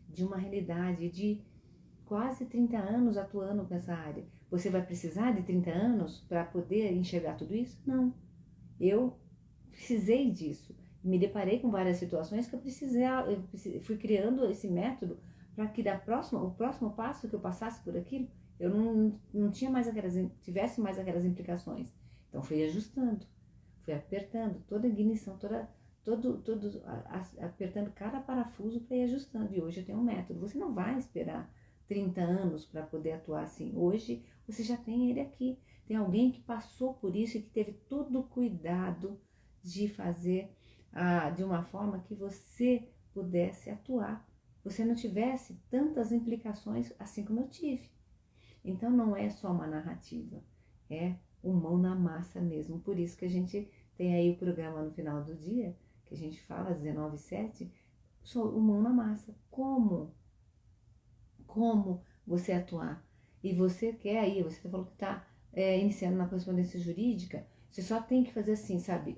de uma realidade, de quase 30 anos atuando nessa área. Você vai precisar de 30 anos para poder enxergar tudo isso? Não. Eu precisei disso. Me deparei com várias situações que eu fui criando esse método para que o próximo passo que eu passasse por aquilo, eu não tivesse mais aquelas implicações. Então fui ajustando. Fui apertando toda a ignição, apertando cada parafuso para ir ajustando. E hoje eu tenho um método. Você não vai esperar 30 anos para poder atuar assim. Hoje você já tem ele aqui. Tem alguém que passou por isso e que teve todo o cuidado de fazer de uma forma que você pudesse atuar. Você não tivesse tantas implicações assim como eu tive. Então não é só uma narrativa, é um mão na massa mesmo. Por isso que a gente tem aí o programa no final do dia, que a gente fala, 19h07, o mão na massa. Como você atuar? E você quer aí, você falou que está iniciando na correspondência jurídica, você só tem que fazer assim, sabe,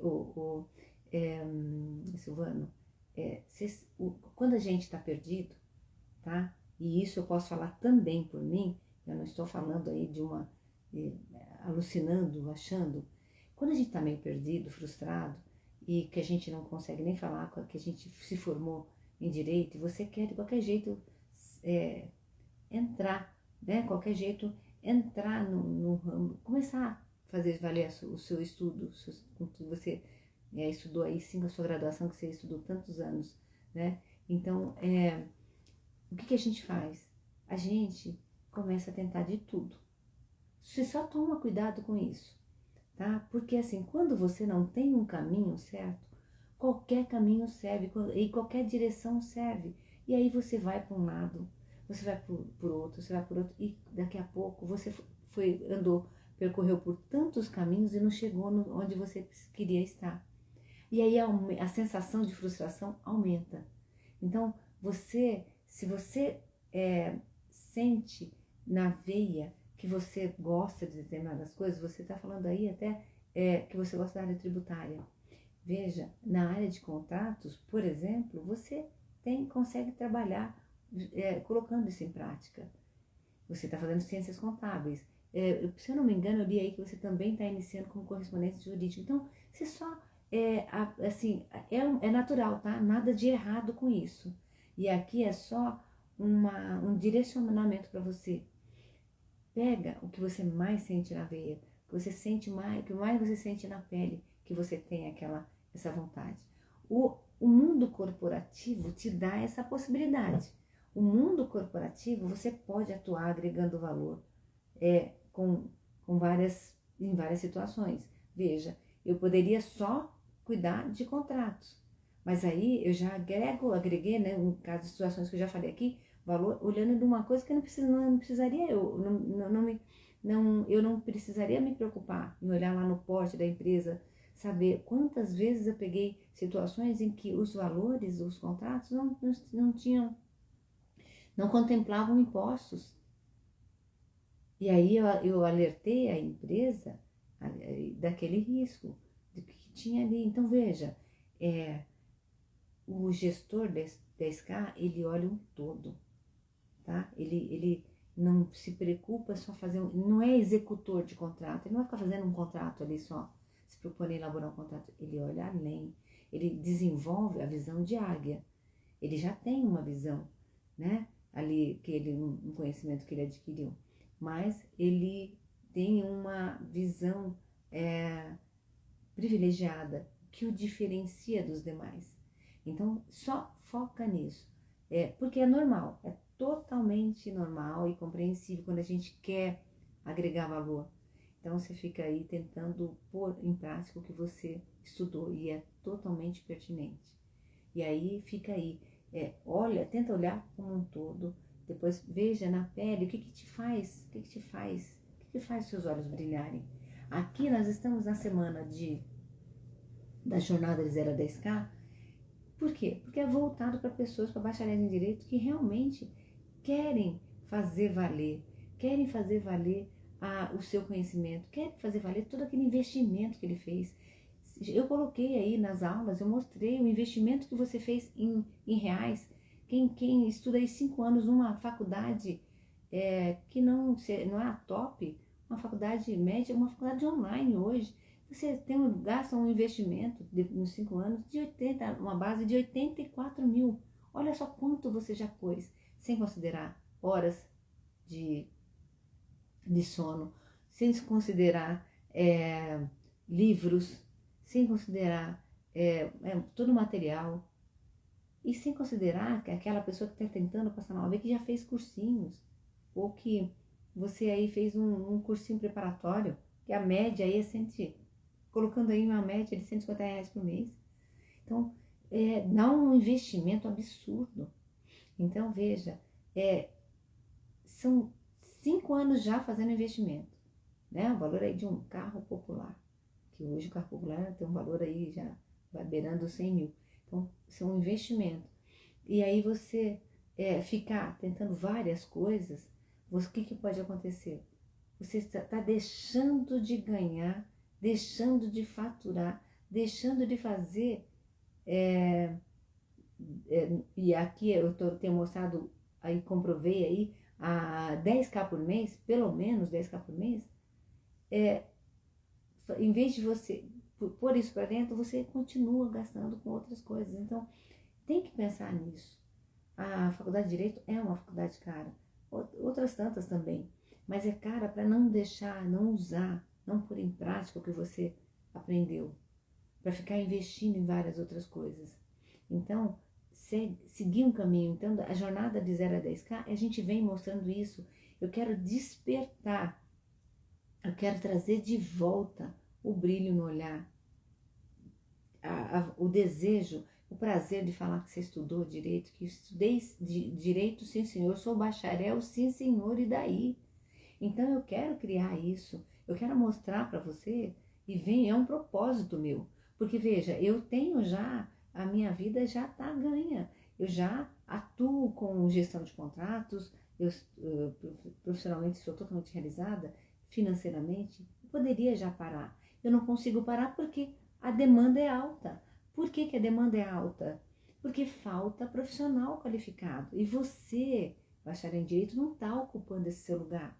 Silvano, quando a gente está perdido, tá? E isso eu posso falar também por mim, eu não estou falando aí de uma, alucinando, achando. Quando a gente está meio perdido, frustrado, e que a gente não consegue nem falar que a gente se formou em direito, e você quer de qualquer jeito entrar, né? Qualquer jeito entrar no ramo, começar a fazer valer o seu estudo, com que você estudou aí, sim, a sua graduação, que você estudou tantos anos, né? Então, o que a gente faz? A gente começa a tentar de tudo. Você só toma cuidado com isso, tá? Porque assim, quando você não tem um caminho certo, qualquer caminho serve e qualquer direção serve. E aí você vai para um lado, você vai por outro, você vai por outro, e daqui a pouco você percorreu por tantos caminhos e não chegou onde você queria estar. E aí a sensação de frustração aumenta. Então, se você sente na veia que você gosta de determinadas coisas, você está falando aí até que você gosta da área tributária. Veja, na área de contratos, por exemplo, você consegue trabalhar colocando isso em prática. Você está fazendo ciências contábeis. Se eu não me engano, eu li aí que você também está iniciando como correspondente jurídico. Então, você só, é natural, tá? Nada de errado com isso. E aqui é só um direcionamento para você. Pega o que você mais sente na veia, que você sente mais, que mais você sente na pele, que você tem essa vontade. O mundo corporativo te dá essa possibilidade. O mundo corporativo você pode atuar agregando valor em várias situações. Veja, eu poderia só cuidar de contratos, mas aí eu já agreguei, né, no caso de situações que eu já falei aqui, valor olhando de uma coisa que eu não precisaria, eu não precisaria me preocupar em olhar lá no porte da empresa, saber quantas vezes eu peguei situações em que os valores dos contratos não contemplavam impostos. E aí eu alertei a empresa daquele risco que tinha ali. Então veja, o gestor da SK, ele olha um todo, tá? Ele não se preocupa só fazer, não é executor de contrato, ele não vai ficar fazendo um contrato ali só, se propor elaborar um contrato, ele olha além, ele desenvolve a visão de águia, ele já tem uma visão, né? Ali, um conhecimento que ele adquiriu, mas ele tem uma visão privilegiada que o diferencia dos demais. Então, só foca nisso, porque é normal, é totalmente normal e compreensível quando a gente quer agregar valor. Então, você fica aí tentando pôr em prática o que você estudou e é totalmente pertinente. E aí, fica aí, tenta olhar como um todo, depois veja na pele o que te faz os seus olhos brilharem. Aqui nós estamos na semana da jornada de 0 a 10K. Por quê? Porque é voltado para pessoas, para bacharéis em direito que realmente querem fazer valer o seu conhecimento, querem fazer valer todo aquele investimento que ele fez. Eu coloquei aí nas aulas, eu mostrei o investimento que você fez em reais. Quem estuda aí 5 anos numa faculdade que não é a top, uma faculdade média, uma faculdade online hoje, você gasta um investimento nos 5 anos uma base de 84 mil. Olha só quanto você já pôs, sem considerar horas de sono, sem considerar livros, sem considerar todo o material, e sem considerar que aquela pessoa que está tentando passar na OAB que já fez cursinhos, ou que você aí fez um cursinho preparatório, que a média aí colocando aí uma média de R$ 150 por mês. Então, dá um investimento absurdo. Então, veja, são 5 anos já fazendo investimento, né? O valor aí de um carro popular, que hoje o carro popular tem um valor aí já vai beirando 100 mil. Então, isso é um investimento. E aí você ficar tentando várias coisas, o que pode acontecer? Você está deixando de ganhar, deixando de faturar, deixando de fazer. E aqui eu tenho mostrado, aí comprovei aí, a 10K por mês, pelo menos 10K por mês, em vez de você pôr isso para dentro, você continua gastando com outras coisas. Então, tem que pensar nisso. A faculdade de Direito é uma faculdade cara, outras tantas também, mas é cara para não deixar, não usar, não pôr em prática o que você aprendeu, para ficar investindo em várias outras coisas. Então, seguir um caminho. Então, a jornada de 0 a 10K, a gente vem mostrando isso. Eu quero despertar, eu quero trazer de volta o brilho no olhar, o desejo, o prazer de falar que você estudou direito, que eu estudei direito, sim senhor, sou bacharel, sim senhor, e daí? Então eu quero criar isso, eu quero mostrar para você, é um propósito meu, porque veja, eu tenho já, a minha vida já está ganha, eu já atuo com gestão de contratos, eu profissionalmente sou totalmente realizada, financeiramente, eu poderia já parar, eu não consigo parar porque a demanda é alta. Por que a demanda é alta? Porque falta profissional qualificado. E você, bacharel em Direito, não está ocupando esse seu lugar.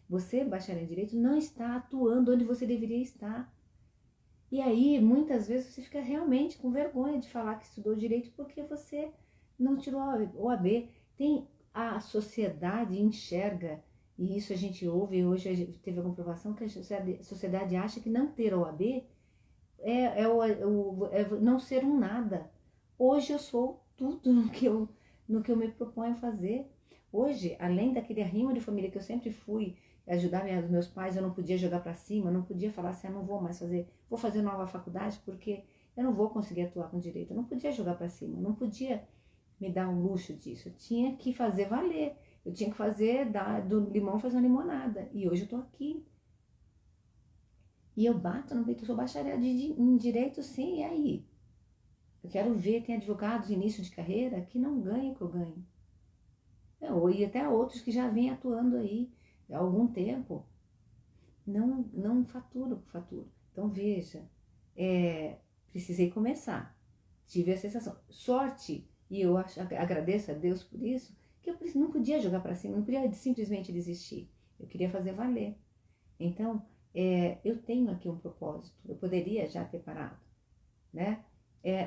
Você, bacharel em Direito, não está atuando onde você deveria estar. E aí, muitas vezes, você fica realmente com vergonha de falar que estudou Direito porque você não tirou a OAB. A sociedade enxerga, e isso a gente ouve, hoje a gente teve a comprovação que a sociedade acha que não ter a OAB é não ser um nada. Hoje eu sou tudo no que eu me proponho a fazer. Hoje, além daquele arrimo de família que eu sempre fui, ajudar meus pais, eu não podia jogar para cima, não podia falar assim, não vou mais vou fazer nova faculdade porque eu não vou conseguir atuar com direito. Eu não podia jogar para cima, não podia me dar um luxo disso. Eu tinha que fazer valer. Eu tinha que fazer, do limão fazer uma limonada. E hoje eu tô aqui. E eu bato no peito, eu sou bacharel em Direito, sim, e aí? Eu quero ver, tem advogados de início de carreira que não ganham o que eu ganho. E até outros que já vêm atuando aí há algum tempo. Não faturo. Então, veja, precisei começar. Tive a sensação, sorte, e eu agradeço a Deus por isso, que eu não podia jogar para cima, não podia simplesmente desistir. Eu queria fazer valer. Então, eu tenho aqui um propósito, eu poderia já ter parado, né?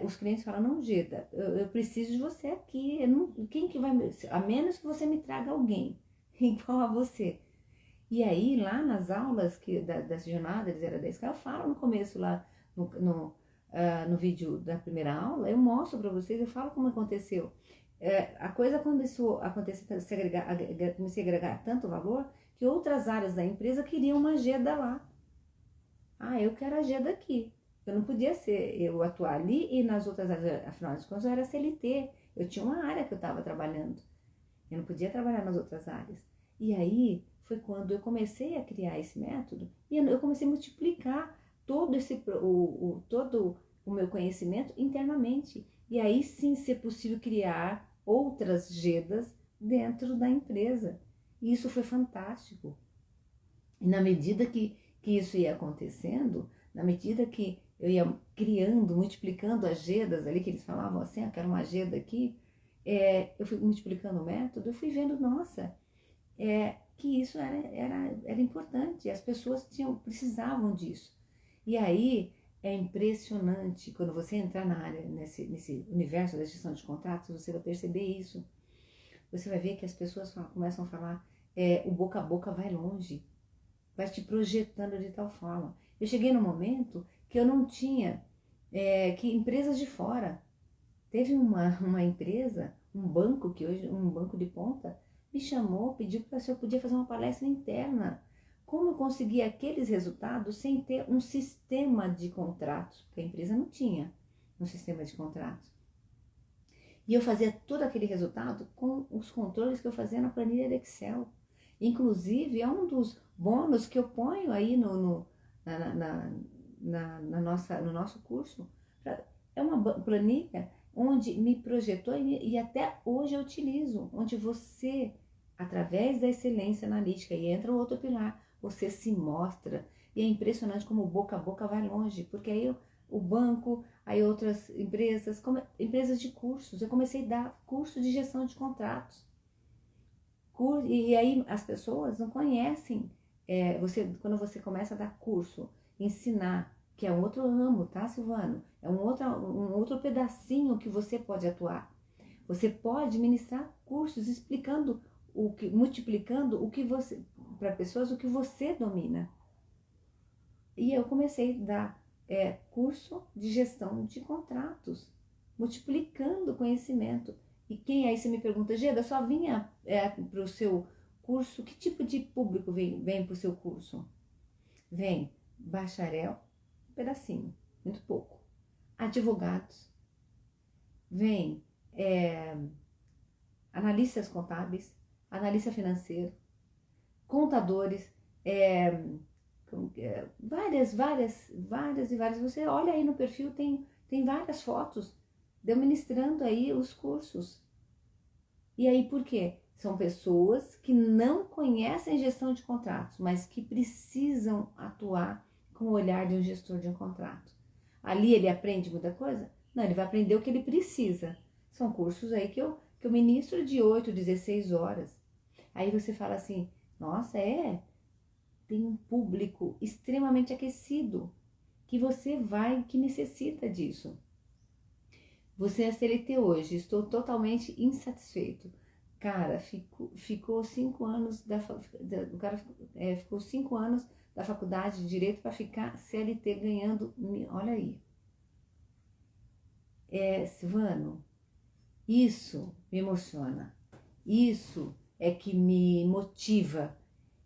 Os clientes falam, não, Geda, eu preciso de você aqui, quem que vai, a menos que você me traga alguém igual a você. E aí, lá nas aulas da jornada de 0 a 10K, eu falo no começo lá, no vídeo da primeira aula, eu mostro para vocês, eu falo como aconteceu. A coisa começou a acontecer, comecei a agregar tanto valor, que outras áreas da empresa queriam uma Geda lá. Eu quero a Geda aqui. Eu não podia eu atuar ali e nas outras áreas, afinal de contas eu era CLT, eu tinha uma área que eu estava trabalhando. Eu não podia trabalhar nas outras áreas. E aí foi quando eu comecei a criar esse método e eu comecei a multiplicar todo o meu conhecimento internamente. E aí sim ser possível criar outras GEDAs dentro da empresa. E isso foi fantástico. E na medida que isso ia acontecendo, na medida que eu ia criando, multiplicando as GEDAs ali, que eles falavam assim, eu quero uma GEDA aqui, eu fui multiplicando o método, eu fui vendo, nossa, que isso era importante, as pessoas precisavam disso. E aí é impressionante, quando você entrar na área, nesse universo da gestão de contratos, você vai perceber isso. Você vai ver que as pessoas começam a falar, o boca a boca vai longe, vai te projetando de tal forma. Eu cheguei no momento que eu não tinha, que empresas de fora. Teve uma empresa, um banco, que hoje, um banco de ponta, me chamou, pediu para se eu podia fazer uma palestra interna. Como eu consegui aqueles resultados sem ter um sistema de contratos, porque a empresa não tinha um sistema de contratos. E eu fazia todo aquele resultado com os controles que eu fazia na planilha do Excel. Inclusive, é um dos bônus que eu ponho aí no nosso curso. É uma planilha onde me projetou e até hoje eu utilizo, onde você, através da excelência analítica, e entra o outro pilar, você se mostra. E é impressionante como boca a boca vai longe, porque aí o banco, aí outras empresas, empresas de cursos, eu comecei a dar curso de gestão de contratos. E aí as pessoas não conhecem, quando você começa a dar curso, ensinar, que é um outro ramo, tá, Silvano? É um outro pedacinho que você pode atuar. Você pode ministrar cursos explicando multiplicando o que você, para pessoas, o que você domina. E eu comecei a dar curso de gestão de contratos, multiplicando conhecimento. E quem aí você me pergunta, Geda, só vinha para o seu curso, que tipo de público vem para o seu curso? Vem bacharel, um pedacinho, muito pouco. Advogados, vem analistas contábeis, analista financeiro, contadores, várias e várias. Você olha aí no perfil, tem várias fotos de eu ministrando aí os cursos. E aí por quê? São pessoas que não conhecem gestão de contratos, mas que precisam atuar com o olhar de um gestor de um contrato. Ali ele aprende muita coisa? Não, ele vai aprender o que ele precisa. São cursos aí que eu ministro de 8, 16 horas. Aí você fala assim, nossa, tem um público extremamente aquecido, que necessita disso. Você é CLT hoje, estou totalmente insatisfeito. Cara, ficou 5 anos o cara ficou 5 anos da faculdade de Direito para ficar CLT ganhando, olha aí. Silvano, isso me emociona, isso é que me motiva,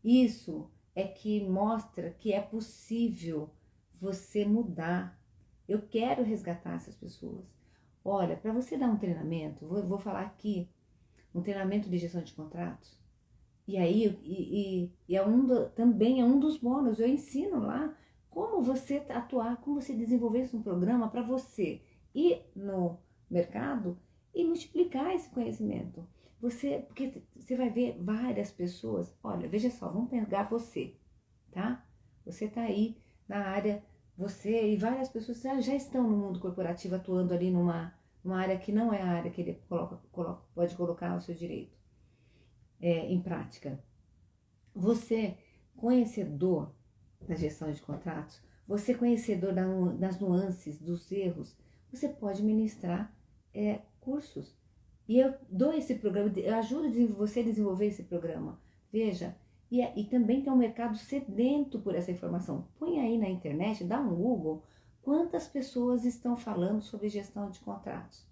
isso é que mostra que é possível você mudar. Eu quero resgatar essas pessoas. Olha, para você dar um treinamento, vou falar aqui, um treinamento de gestão de contratos, e aí também é um dos bônus, eu ensino lá como você atuar, como você desenvolver um programa para você ir no mercado e multiplicar esse conhecimento. Porque você vai ver várias pessoas, olha, veja só, vamos pegar você, tá? Você tá aí na área, você e várias pessoas já estão no mundo corporativo atuando ali numa área que não é a área que ele pode colocar o seu direito em prática. Você, conhecedor da gestão de contratos, você conhecedor das nuances, dos erros, você pode ministrar cursos. E eu dou esse programa, eu ajudo você a desenvolver esse programa. Veja, e também tem um mercado sedento por essa informação. Põe aí na internet, dá um Google, quantas pessoas estão falando sobre gestão de contratos.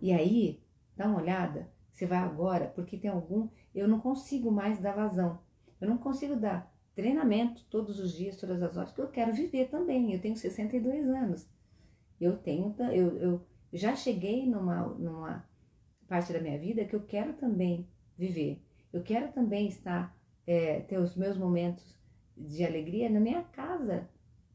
E aí, dá uma olhada, você vai agora, porque tem eu não consigo mais dar vazão. Eu não consigo dar treinamento todos os dias, todas as horas, porque eu quero viver também. Eu tenho 62 anos. Eu já cheguei numa parte da minha vida que eu quero também viver. Eu quero também ter os meus momentos de alegria na minha casa.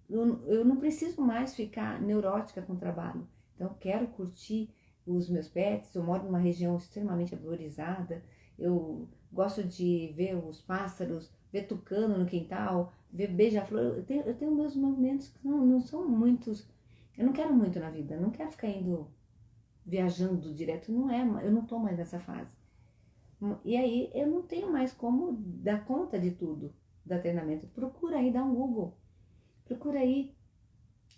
Eu não preciso mais ficar neurótica com o trabalho. Então, eu quero curtir os meus pets. Eu moro numa região extremamente arborizada. Eu gosto de ver os pássaros, ver tucano no quintal, ver beija-flor. Eu tenho meus momentos que não são muitos. Eu não quero muito na vida. Eu não quero ficar indo viajando direto. Eu não estou mais nessa fase. E aí, eu não tenho mais como dar conta de tudo, da treinamento. Procura aí, dá um Google. Procura aí.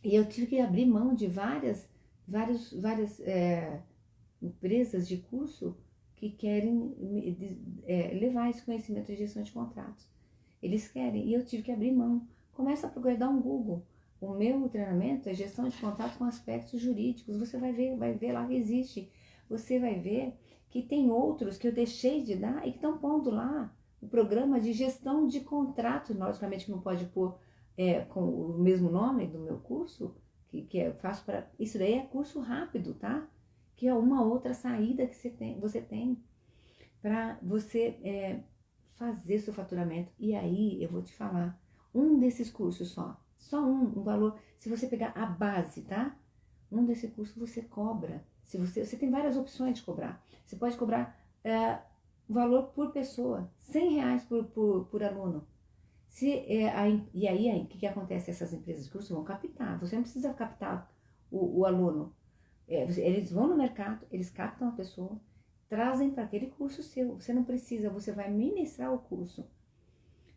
E eu tive que abrir mão de várias empresas de curso que querem levar esse conhecimento de gestão de contratos. Eles querem, e eu tive que abrir mão. Começa a procurar, dá um Google. O meu treinamento é gestão de contato com aspectos jurídicos. Você vai ver lá que existe. Você vai ver que tem outros que eu deixei de dar e que estão pondo lá o programa de gestão de contrato, logicamente que não pode pôr com o mesmo nome do meu curso, que eu faço para. Isso daí é curso rápido, tá? Que é uma outra saída que você tem para você fazer seu faturamento. E aí eu vou te falar, um desses cursos só um valor, se você pegar a base, tá? Um desse curso você cobra. Se você tem várias opções de cobrar. Você pode cobrar valor por pessoa, R$ 100 por aluno. E aí, o que acontece? Essas empresas de curso vão captar. Você não precisa captar o aluno. Eles vão no mercado, eles captam a pessoa, trazem para aquele curso seu. Você não precisa, você vai ministrar o curso.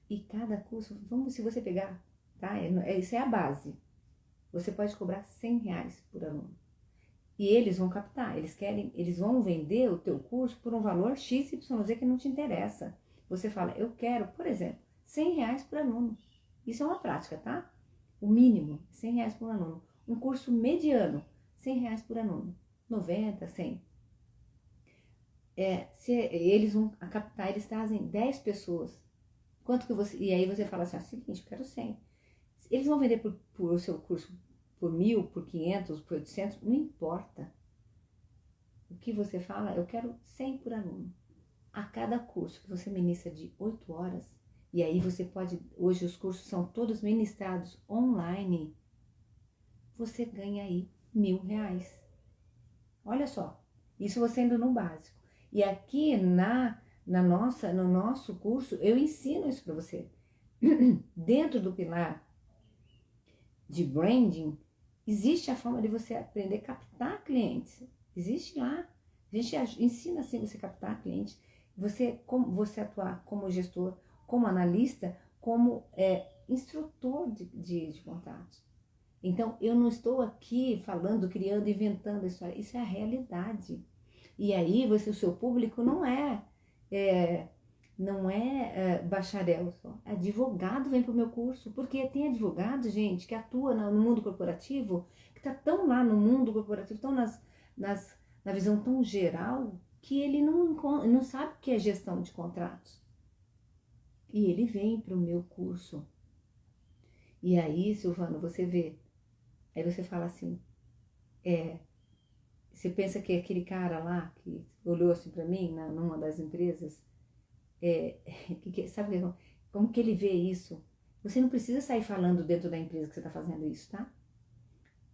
E cada curso, se você pegar, tá? Isso é a base. Você pode cobrar R$ 100 por aluno. E eles vão captar, eles vão vender o teu curso por um valor XYZ que não te interessa. Você fala, eu quero, por exemplo, R$ 100 por aluno. Isso é uma prática, tá? O mínimo, R$ 100 por aluno. Um curso mediano, R$ 100 por aluno. 90, 100. Se eles vão captar, eles trazem 10 pessoas. Quanto que você... E aí você fala assim, seguinte, eu quero 100. Eles vão vender por o seu curso por 1.000, por 500, por 800, não importa. O que você fala, eu quero 100 por aluno. A cada curso que você ministra de 8 horas, e aí você pode, hoje os cursos são todos ministrados online, você ganha aí R$ 1.000. Olha só, isso você indo no básico. E aqui no nosso curso, eu ensino isso para você. Dentro do pilar de branding, existe a forma de você aprender a captar clientes. Existe lá. A gente ensina assim você captar clientes. Como você atuar como gestor, como analista, como instrutor de contatos. Então, eu não estou aqui falando, criando, inventando história. Isso é a realidade. E aí, o seu público não é bacharel só. Advogado vem para o meu curso, porque tem advogado, gente, que atua no mundo corporativo, que está tão lá no mundo corporativo, tão na visão tão geral, que ele não sabe o que é gestão de contratos. E ele vem para o meu curso. E aí, Silvano, você vê, aí você fala assim, você pensa que aquele cara lá, que olhou assim para mim, numa das empresas, sabe como que ele vê isso? Você não precisa sair falando dentro da empresa que você está fazendo isso, tá?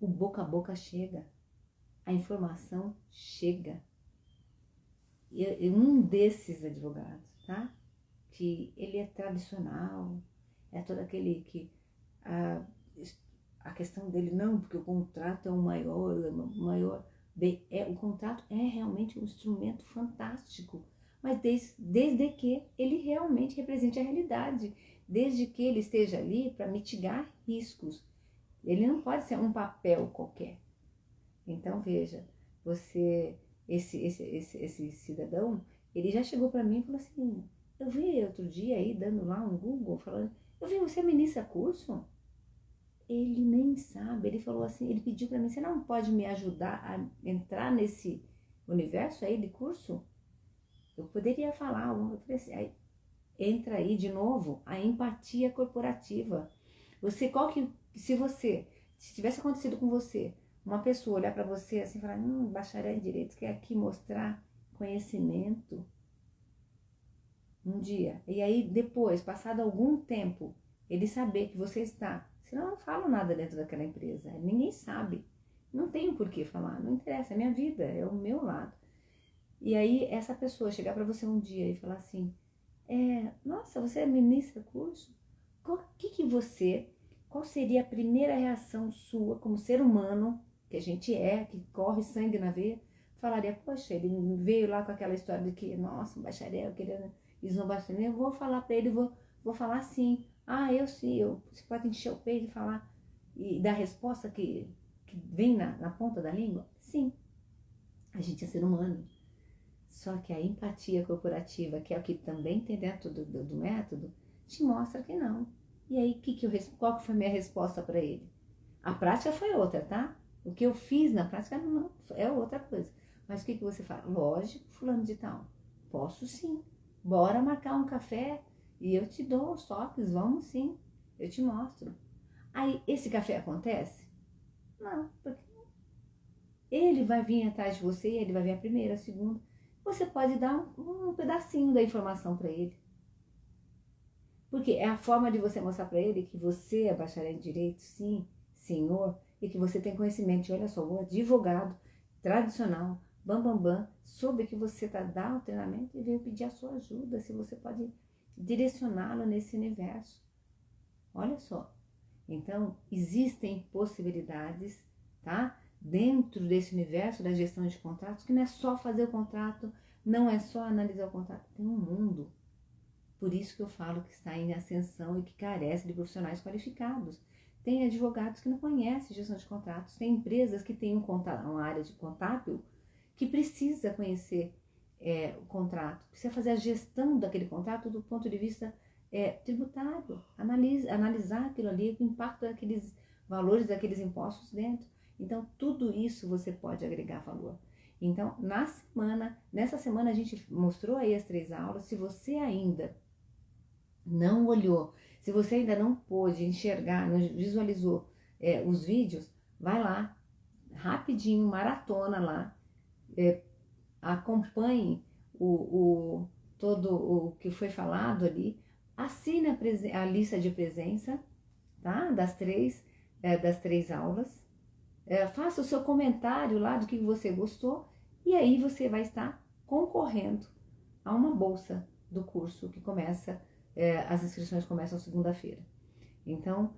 O boca a boca chega, a informação chega. E um desses advogados, tá? Que ele é tradicional, é todo aquele que a questão dele, não, porque o contrato é o maior. O contrato é realmente um instrumento fantástico, mas desde que ele realmente represente a realidade, desde que ele esteja ali para mitigar riscos. Ele não pode ser um papel qualquer. Então, veja, esse cidadão, ele já chegou para mim e falou assim, eu vi outro dia aí, dando lá um Google, falando, eu vi você ministra curso? Ele nem sabe, ele falou assim, ele pediu para mim, você não pode me ajudar a entrar nesse universo aí de curso? Eu poderia falar, eu falei assim, aí, entra aí de novo, a empatia corporativa. Se tivesse acontecido com você, uma pessoa olhar para você assim e falar, bacharel em direito, quer aqui mostrar conhecimento um dia. E aí depois, passado algum tempo, ele saber que você está. Senão eu não falo nada dentro daquela empresa. Ninguém sabe. Não tenho por que falar. Não interessa, é minha vida, é o meu lado. E aí essa pessoa chegar para você um dia e falar assim, nossa, você ministra curso? Qual seria a primeira reação sua como ser humano, que a gente que corre sangue na veia, falaria, poxa, ele veio lá com aquela história de que, nossa, um bacharel, querendo esnobar, eu vou falar para ele, vou falar assim, eu sim, você pode encher o peito e falar, e dar a resposta que vem na ponta da língua? Sim, a gente é ser humano. Só que a empatia corporativa, que é o que também tem dentro do método, te mostra que não. E aí, qual que foi a minha resposta para ele? A prática foi outra, tá? O que eu fiz na prática não é outra coisa. Mas o que você fala? Lógico, fulano de tal. Posso sim. Bora marcar um café e eu te dou os toques, vamos sim. Eu te mostro. Aí, esse café acontece? Não, porque ele vai vir atrás de você, ele vai vir a primeira, a segunda. Você pode dar um pedacinho da informação para ele. Porque é a forma de você mostrar para ele que você é bacharel em direito, sim, senhor, e que você tem conhecimento de, olha só, um advogado tradicional, soube que você dá o treinamento e veio pedir a sua ajuda, se você pode direcioná-lo nesse universo. Olha só. Então, existem possibilidades, tá? Dentro desse universo da gestão de contratos, que não é só fazer o contrato, não é só analisar o contrato, tem um mundo. Por isso que eu falo que está em ascensão e que carece de profissionais qualificados. Tem advogados que não conhecem gestão de contratos, tem empresas que têm uma área de contábil que precisa conhecer o contrato, precisa fazer a gestão daquele contrato do ponto de vista tributário, analisar aquilo ali, o impacto daqueles valores, daqueles impostos dentro. Então, tudo isso você pode agregar valor. Então, nessa semana a gente mostrou aí as 3 aulas. Se você ainda não olhou, se você ainda não pôde enxergar, não visualizou os vídeos, vai lá, rapidinho, maratona lá, acompanhe todo o que foi falado ali, assine a lista de presença, tá? Das três aulas, faça o seu comentário lá do que você gostou, e aí você vai estar concorrendo a uma bolsa do curso que começa, as inscrições começam segunda-feira. Então,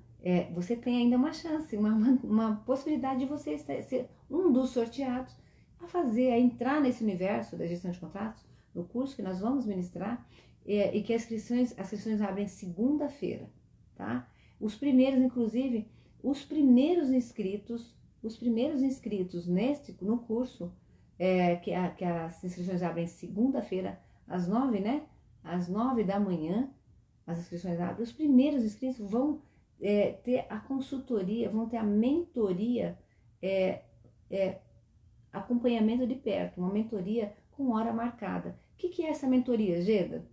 você tem ainda uma chance, uma possibilidade de você ser um dos sorteados a entrar nesse universo da gestão de contratos, no curso que nós vamos ministrar, e que as inscrições abrem segunda-feira, tá? Os primeiros, inclusive, os primeiros inscritos no curso, que as inscrições abrem segunda-feira, às 9, né? Às 9 da manhã, as inscrições abrem. Os primeiros inscritos vão ter a consultoria, vão ter a mentoria, acompanhamento de perto, uma mentoria com hora marcada. O que é essa mentoria, Geda?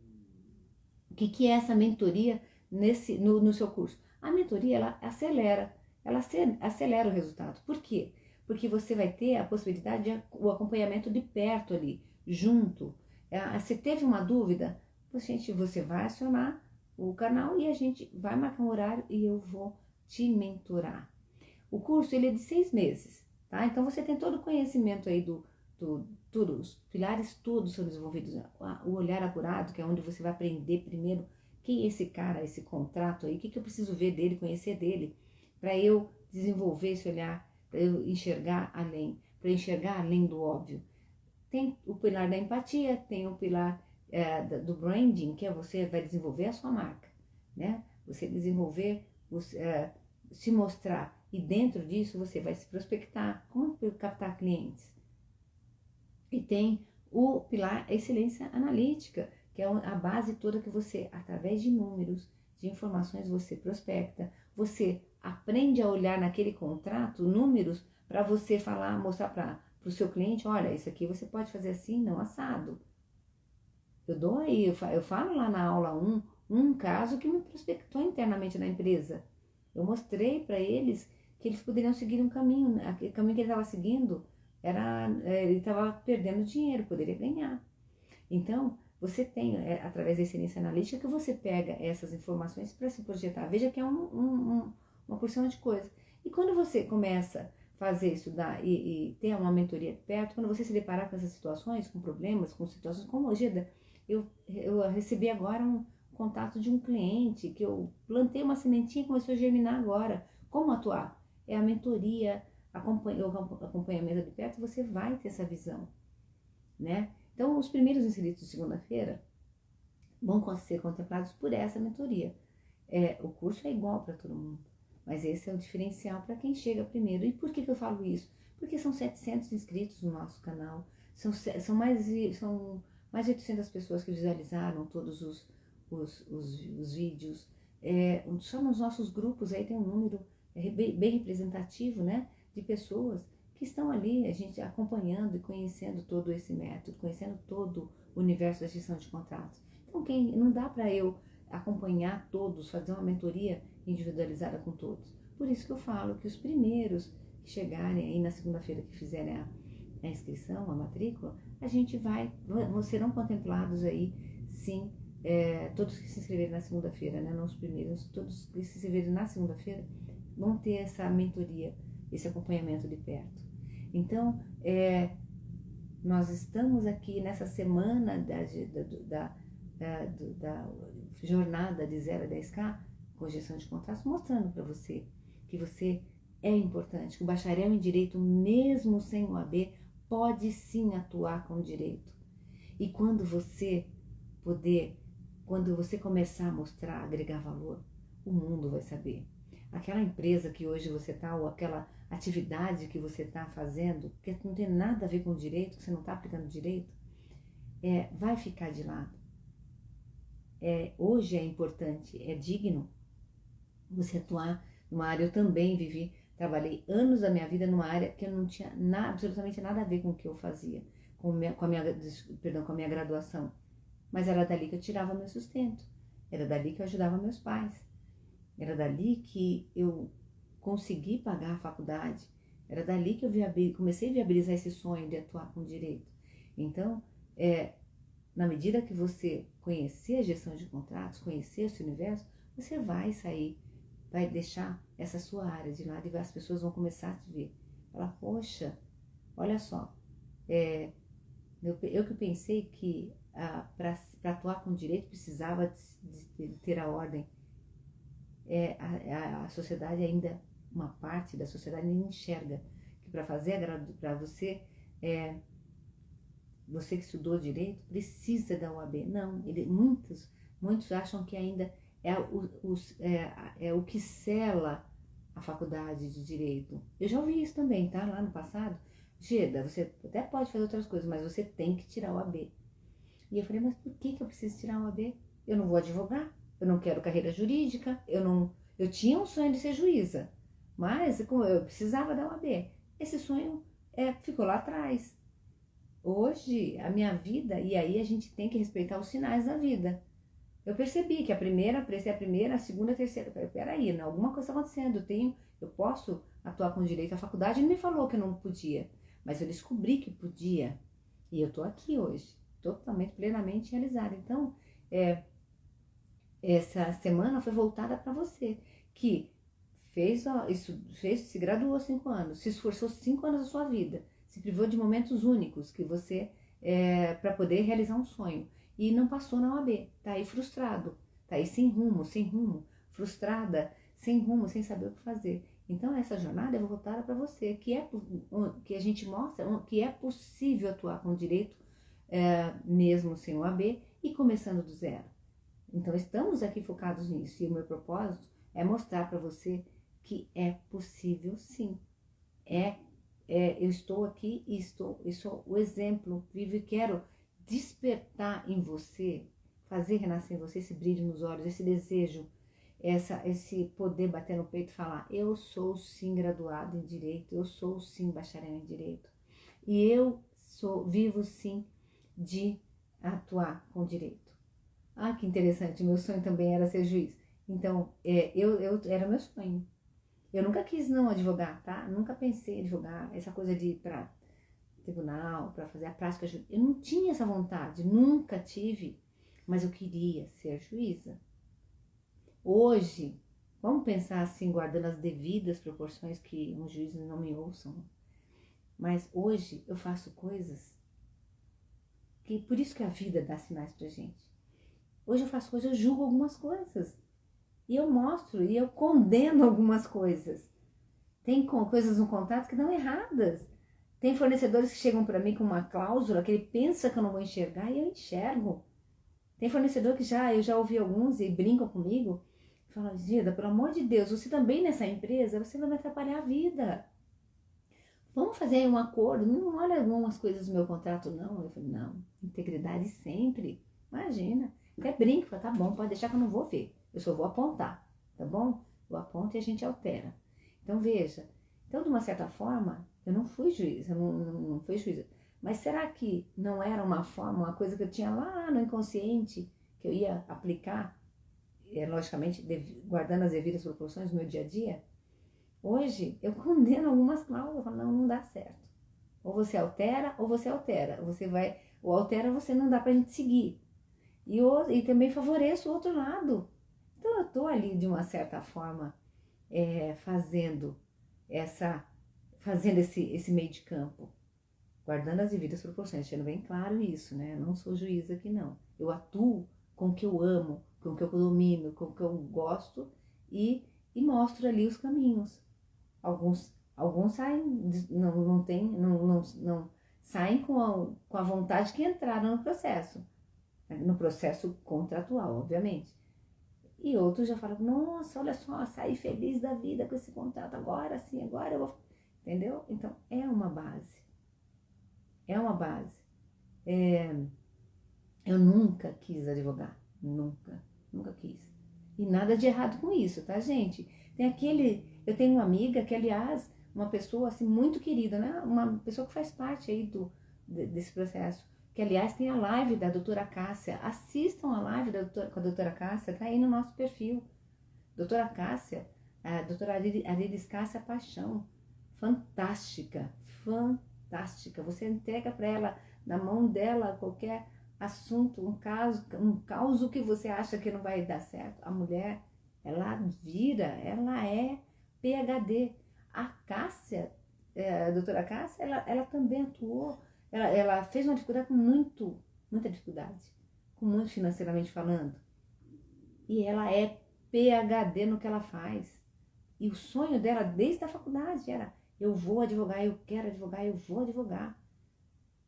O que é essa mentoria no seu curso? A mentoria, ela acelera o resultado. Por quê? Porque você vai ter a possibilidade de o acompanhamento de perto ali, junto. Se teve uma dúvida, você vai acionar o canal e a gente vai marcar um horário e eu vou te mentorar. O curso, ele é de 6 meses, tá? Então você tem todo o conhecimento aí tudo, os pilares todos são desenvolvidos, o olhar apurado, que é onde você vai aprender primeiro quem é esse cara, esse contrato aí, o que eu preciso ver dele, conhecer dele, para eu desenvolver esse olhar, para eu enxergar além do óbvio. Tem o pilar da empatia, tem o pilar do branding, que você vai desenvolver a sua marca, né? Você desenvolver, se mostrar, e dentro disso você vai se prospectar, como captar clientes. E tem o pilar excelência analítica, que é a base toda que você, através de números, de informações, você prospecta, você aprende a olhar naquele contrato, números, para você mostrar para o seu cliente, olha, isso aqui você pode fazer assim, não assado. Eu falo lá na aula 1, um caso que me prospectou internamente na empresa. Eu mostrei para eles que eles poderiam seguir um caminho, aquele caminho que ele estava seguindo, ele estava perdendo dinheiro, poderia ganhar. Então, você tem, através da excelência analítica, que você pega essas informações para se projetar. Veja que é uma porção de coisa. E quando você começa a fazer, estudar e ter uma mentoria de perto, quando você se deparar com essas situações, com problemas, com situações como hoje, eu recebi agora um contato de um cliente que eu plantei uma sementinha e começou a germinar agora. Como atuar? É a mentoria, o acompanhamento de perto, você vai ter essa visão, né? Então, os primeiros inscritos de segunda-feira vão ser contemplados por essa mentoria. O curso é igual para todo mundo, mas esse é o diferencial para quem chega primeiro. E por que eu falo isso? Porque são 700 inscritos no nosso canal, são mais de 800 pessoas que visualizaram todos os vídeos. Só nos nossos grupos aí tem um número bem representativo, né, de pessoas que estão ali, a gente acompanhando e conhecendo todo esse método, conhecendo todo o universo da gestão de contratos. Então, não dá para eu acompanhar todos, fazer uma mentoria individualizada com todos. Por isso que eu falo que os primeiros que chegarem aí na segunda-feira, que fizerem a inscrição, a matrícula, a gente serão contemplados aí, sim, todos que se inscreverem na segunda-feira, né, não os primeiros, todos que se inscreverem na segunda-feira vão ter essa mentoria, esse acompanhamento de perto. Então, nós estamos aqui nessa semana da jornada de 0 a 10K com gestão de contratos, mostrando para você que você é importante, que o bacharel em direito, mesmo sem o AB, pode sim atuar com direito. E quando você começar a mostrar, agregar valor, o mundo vai saber. Aquela empresa que hoje você está, ou aquela atividade que você está fazendo, que não tem nada a ver com direito, que você não está aplicando direito, vai ficar de lado. Hoje é importante, é digno você atuar numa área. Eu também trabalhei anos da minha vida numa área que eu não tinha absolutamente nada a ver com o que eu fazia, com a minha graduação. Mas era dali que eu tirava meu sustento, era dali que eu ajudava meus pais, era dali que eu consegui pagar a faculdade, era dali que eu comecei a viabilizar esse sonho de atuar com direito. Então, na medida que você conhecer a gestão de contratos, conhecer esse universo, você vai deixar essa sua área de lado e as pessoas vão começar a te ver. Falar, poxa, olha só, eu que pensei que para atuar com direito precisava de ter a ordem. A sociedade ainda, uma parte da sociedade ainda enxerga que para você que estudou direito precisa da OAB. Não, muitos acham que ainda é o que sela a faculdade de direito. Eu já ouvi isso também, tá? Lá no passado. Geda, você até pode fazer outras coisas, mas você tem que tirar o AB. E eu falei, mas por que eu preciso tirar o AB? Eu não vou advogar, eu não quero carreira jurídica, eu tinha um sonho de ser juíza, mas eu precisava da OAB. Esse sonho ficou lá atrás. Hoje, a minha vida, e aí a gente tem que respeitar os sinais da vida. Eu percebi que prestei a primeira, a segunda, a terceira. Peraí, alguma coisa está acontecendo. Eu posso atuar com direito. A faculdade não me falou que eu não podia, mas eu descobri que podia. E eu estou aqui hoje, totalmente, plenamente realizada. Então, essa semana foi voltada para você, que se graduou há 5 anos, se esforçou 5 anos da sua vida, se privou de momentos únicos que você para poder realizar um sonho e não passou na OAB, tá aí frustrado, tá aí sem rumo, frustrada, sem rumo, sem saber o que fazer. Então essa jornada é voltada para você, que a gente mostra que é possível atuar com direito mesmo sem OAB e começando do zero. Então estamos aqui focados nisso e o meu propósito é mostrar para você que é possível sim. Eu estou aqui e eu sou o exemplo vivo e quero despertar em você, fazer renascer em você esse brilho nos olhos, esse desejo, esse poder bater no peito e falar, eu sou sim graduado em Direito, eu sou sim bacharel em Direito e eu vivo sim de atuar com direito. Ah, que interessante, meu sonho também era ser juiz. Então, era meu sonho. Eu nunca quis não advogar, tá? Nunca pensei em advogar, essa coisa de ir para tribunal, para fazer a prática jurídica. Eu não tinha essa vontade, nunca tive, mas eu queria ser juíza. Hoje, vamos pensar assim, guardando as devidas proporções que um juiz não me ouçam, mas hoje eu faço coisas que, por isso que a vida dá sinais pra gente. Hoje eu faço coisas, eu julgo algumas coisas. E eu mostro, e eu condeno algumas coisas. Tem coisas no contrato que dão erradas. Tem fornecedores que chegam para mim com uma cláusula que ele pensa que eu não vou enxergar e eu enxergo. Tem fornecedor que eu já ouvi alguns e brincam comigo. Falam, Geda, pelo amor de Deus, você também nessa empresa, você vai me atrapalhar a vida. Vamos fazer aí um acordo. Não olha algumas coisas do meu contrato, não. Eu falei, não, integridade sempre. Imagina. Até brinco, falo, tá bom, pode deixar que eu não vou ver. Eu só vou apontar, tá bom? Eu aponto e a gente altera. Então veja, então de uma certa forma, eu não fui juíza, não fui juíza. Mas será que não era uma forma, uma coisa que eu tinha lá no inconsciente, que eu ia aplicar, logicamente, guardando as devidas proporções no meu dia a dia? Hoje, eu condeno algumas cláusulas, eu falo, não, não dá certo. Ou você altera, ou você altera. Você vai, ou altera, você não dá pra gente seguir. E também favoreço o outro lado. Então, eu tô ali, de uma certa forma, fazendo esse meio de campo, guardando as devidas proporções, deixando bem claro isso, né? Eu não sou juíza aqui, não. Eu atuo com o que eu amo, com o que eu domino, com o que eu gosto e mostro ali os caminhos. Alguns saem, não saem com a vontade que entraram no processo contratual, obviamente. E outros já falam, nossa, olha só, saí feliz da vida com esse contrato agora, sim, agora eu vou. Entendeu? Então, é uma base. É uma base. Eu nunca quis advogar. Nunca quis. E nada de errado com isso, tá, gente? Eu tenho uma amiga que, aliás, uma pessoa assim muito querida, né? Uma pessoa que faz parte aí desse processo. Que, aliás, tem a live da doutora Cássia. Assistam a live com a doutora Cássia, tá aí no nosso perfil. Doutora Cássia, a doutora Arilis Cássia Paixão. Fantástica, fantástica. Você entrega para ela, na mão dela, qualquer assunto, um caso que você acha que não vai dar certo. A mulher, ela vira, ela é PhD. A Cássia, a doutora Cássia, ela também atuou, ela fez uma dificuldade com muita dificuldade, com muito financeiramente falando. E ela é PhD no que ela faz. E o sonho dela, desde a faculdade, era: eu vou advogar, eu quero advogar, eu vou advogar.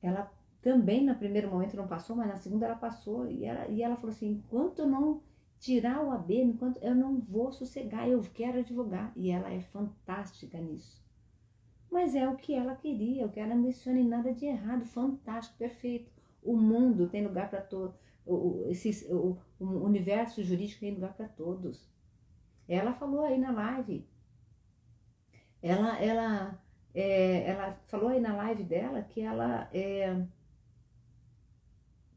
Ela também, no primeiro momento, não passou, mas na segunda ela passou. E ela falou assim: enquanto eu não tirar o AB, enquanto eu não vou sossegar, eu quero advogar. E ela é fantástica nisso. Mas é o que ela queria, o que ela ambiciona, e nada de errado, fantástico, perfeito. O mundo tem lugar para todos, o universo jurídico tem lugar para todos. Ela falou aí na live, ela falou aí na live dela que ela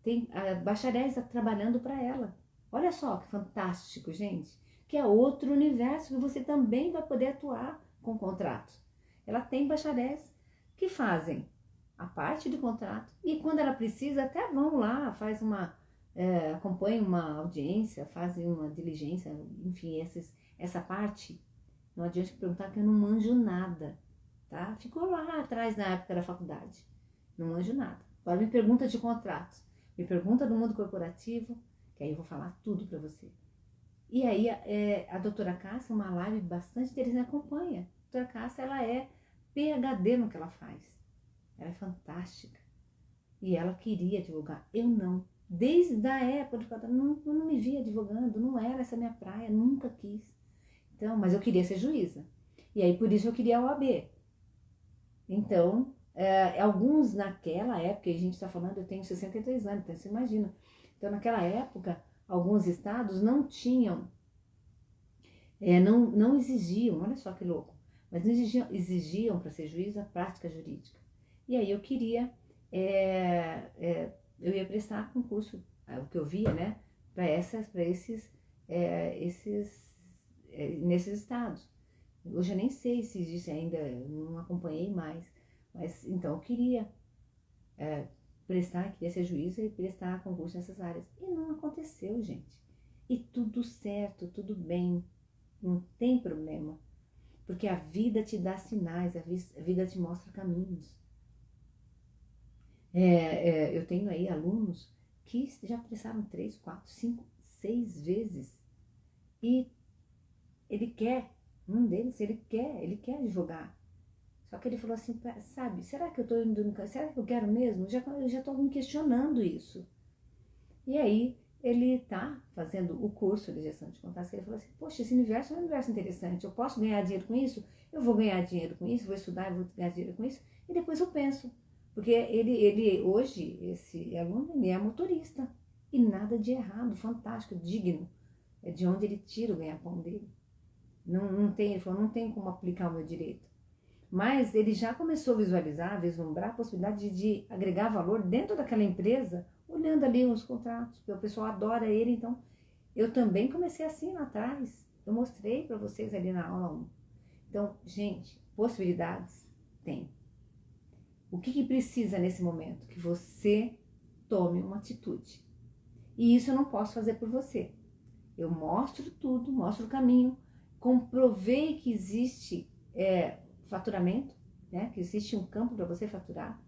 tem bacharéis trabalhando para ela. Olha só que fantástico, gente. Que é outro universo que você também vai poder atuar com contratos. Ela tem bacharéis que fazem a parte do contrato e quando ela precisa até vão lá, acompanham uma audiência, fazem uma diligência, enfim, essa parte. Não adianta perguntar que eu não manjo nada, tá? Ficou lá atrás na época da faculdade. Não manjo nada. Agora me pergunta de contratos, me pergunta do mundo corporativo, que aí eu vou falar tudo para você. E aí a doutora Cássia, uma live bastante interessante, acompanha. A doutora Cássia, ela é PhD no que ela faz. Ela é fantástica. E ela queria advogar. Eu não. Desde a época de faculdade, eu não me via advogando, não era essa minha praia, nunca quis. Então, mas eu queria ser juíza. E aí, por isso, eu queria a OAB. Então, alguns naquela época, a gente está falando, eu tenho 63 anos, então você imagina. Então, naquela época, alguns estados não tinham, não exigiam, olha só que louco, mas não exigiam para ser juíza prática jurídica. E aí eu queria, eu ia prestar concurso, o que eu via, né, nesses estados. Hoje eu nem sei se existe ainda, não acompanhei mais, mas então eu queria queria ser juíza e prestar concurso nessas áreas. E não aconteceu, gente. E tudo certo, tudo bem, não tem problema. Porque a vida te dá sinais, a vida te mostra caminhos. Eu tenho aí alunos que já prestaram 3, 4, 5, 6 vezes. E um deles, ele quer advogar. Só que ele falou assim, sabe, será que eu tô indo no... Será que eu quero mesmo? Eu já tô me questionando isso. E aí, ele tá fazendo o curso de gestão de contratos, ele falou assim, poxa, esse universo é um universo interessante, eu posso ganhar dinheiro com isso? Eu vou ganhar dinheiro com isso, vou estudar, vou ganhar dinheiro com isso, e depois eu penso. Porque ele hoje, esse aluno, ele é motorista. E nada de errado, fantástico, digno. É de onde ele tira o ganha-pão dele. Ele falou, não tem como aplicar o meu direito. Mas ele já começou a visualizar, a vislumbrar a possibilidade de agregar valor dentro daquela empresa, olhando ali os contratos, porque o pessoal adora ele. Então, eu também comecei assim lá atrás. Eu mostrei para vocês ali na aula 1. Então, gente, possibilidades tem. O que precisa nesse momento? Que você tome uma atitude. E isso eu não posso fazer por você. Eu mostro tudo, mostro o caminho, comprovei que existe faturamento, né? Que existe um campo para você faturar.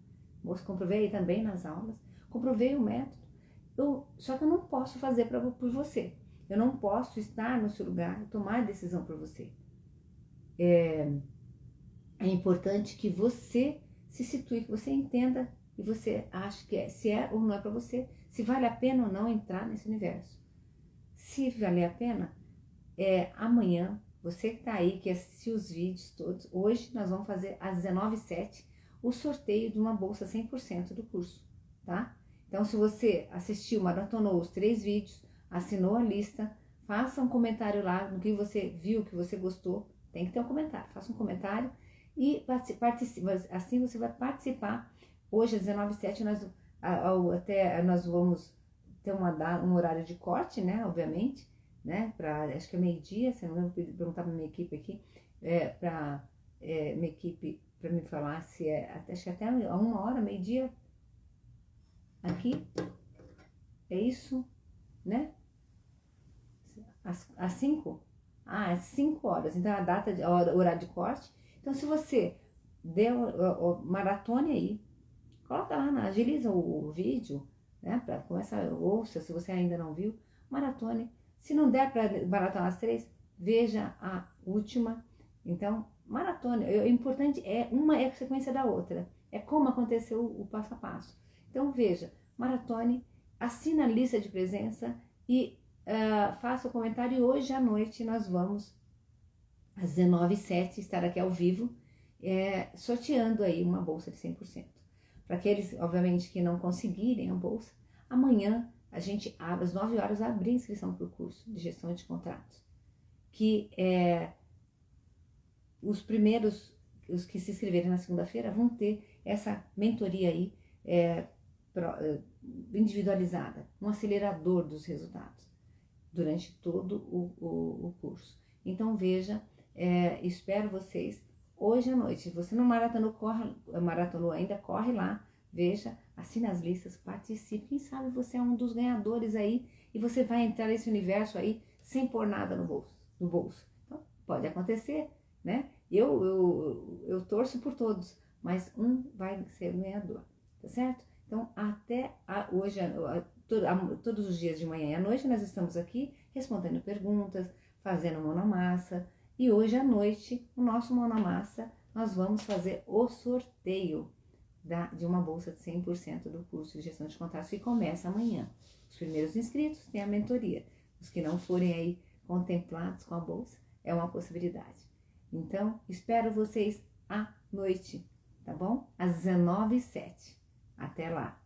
Comprovei também nas aulas, comprovei o método. Só que eu não posso fazer por você. Eu não posso estar no seu lugar e tomar a decisão por você. É importante que você se situe, que você entenda e você ache que se é ou não é para você, se vale a pena ou não entrar nesse universo. Se valer a pena, amanhã, você que está aí, que assistiu os vídeos todos, hoje nós vamos fazer às 19h07 o sorteio de uma bolsa 100% do curso, tá? Então, se você assistiu, maratonou os 3 vídeos, assinou a lista, faça um comentário lá no que você viu, que você gostou, tem que ter um comentário, faça um comentário e participe, assim você vai participar. Hoje às 19h07 nós vamos ter um horário de corte, né, obviamente, né, acho que é meio-dia, se não me engano, perguntar para minha equipe aqui, minha equipe para me falar se acho que até 1h, meio-dia, aqui, é isso, né, às 5? Às 5 horas, então a data, o horário de corte. Então, se você deu maratone aí, coloca lá, agiliza o vídeo, né, para começar, ouça, se você ainda não viu, maratone. Se não der para maratonar as 3, veja a última. Então, maratone. O importante uma é a sequência da outra. É como aconteceu o passo a passo. Então, veja, maratone, assina a lista de presença e faça o comentário. E hoje à noite nós vamos, às 19h07, estar aqui ao vivo, sorteando aí uma bolsa de 100%. Para aqueles, obviamente, que não conseguirem a bolsa, amanhã a gente abre, às 9 horas, abrir inscrição para o curso de gestão de contratos. Que os primeiros, os que se inscreverem na segunda-feira, vão ter essa mentoria aí individualizada, um acelerador dos resultados durante todo o curso. Então veja, espero vocês hoje à noite. Se você não maratonou ainda, corre lá, veja, assine as listas, participe. Quem sabe você é um dos ganhadores aí e você vai entrar nesse universo aí sem pôr nada no bolso. Então, pode acontecer, né? Eu torço por todos, mas um vai ser o ganhador, tá certo? Então, até hoje, todos os dias de manhã e à noite, nós estamos aqui respondendo perguntas, fazendo mão na massa. E hoje à noite, o nosso mão na massa, nós vamos fazer o sorteio de uma bolsa de 100% do curso de gestão de contratos que começa amanhã. Os primeiros inscritos têm a mentoria. Os que não forem aí contemplados com a bolsa, é uma possibilidade. Então, espero vocês à noite, tá bom? Às 19h07. Até lá!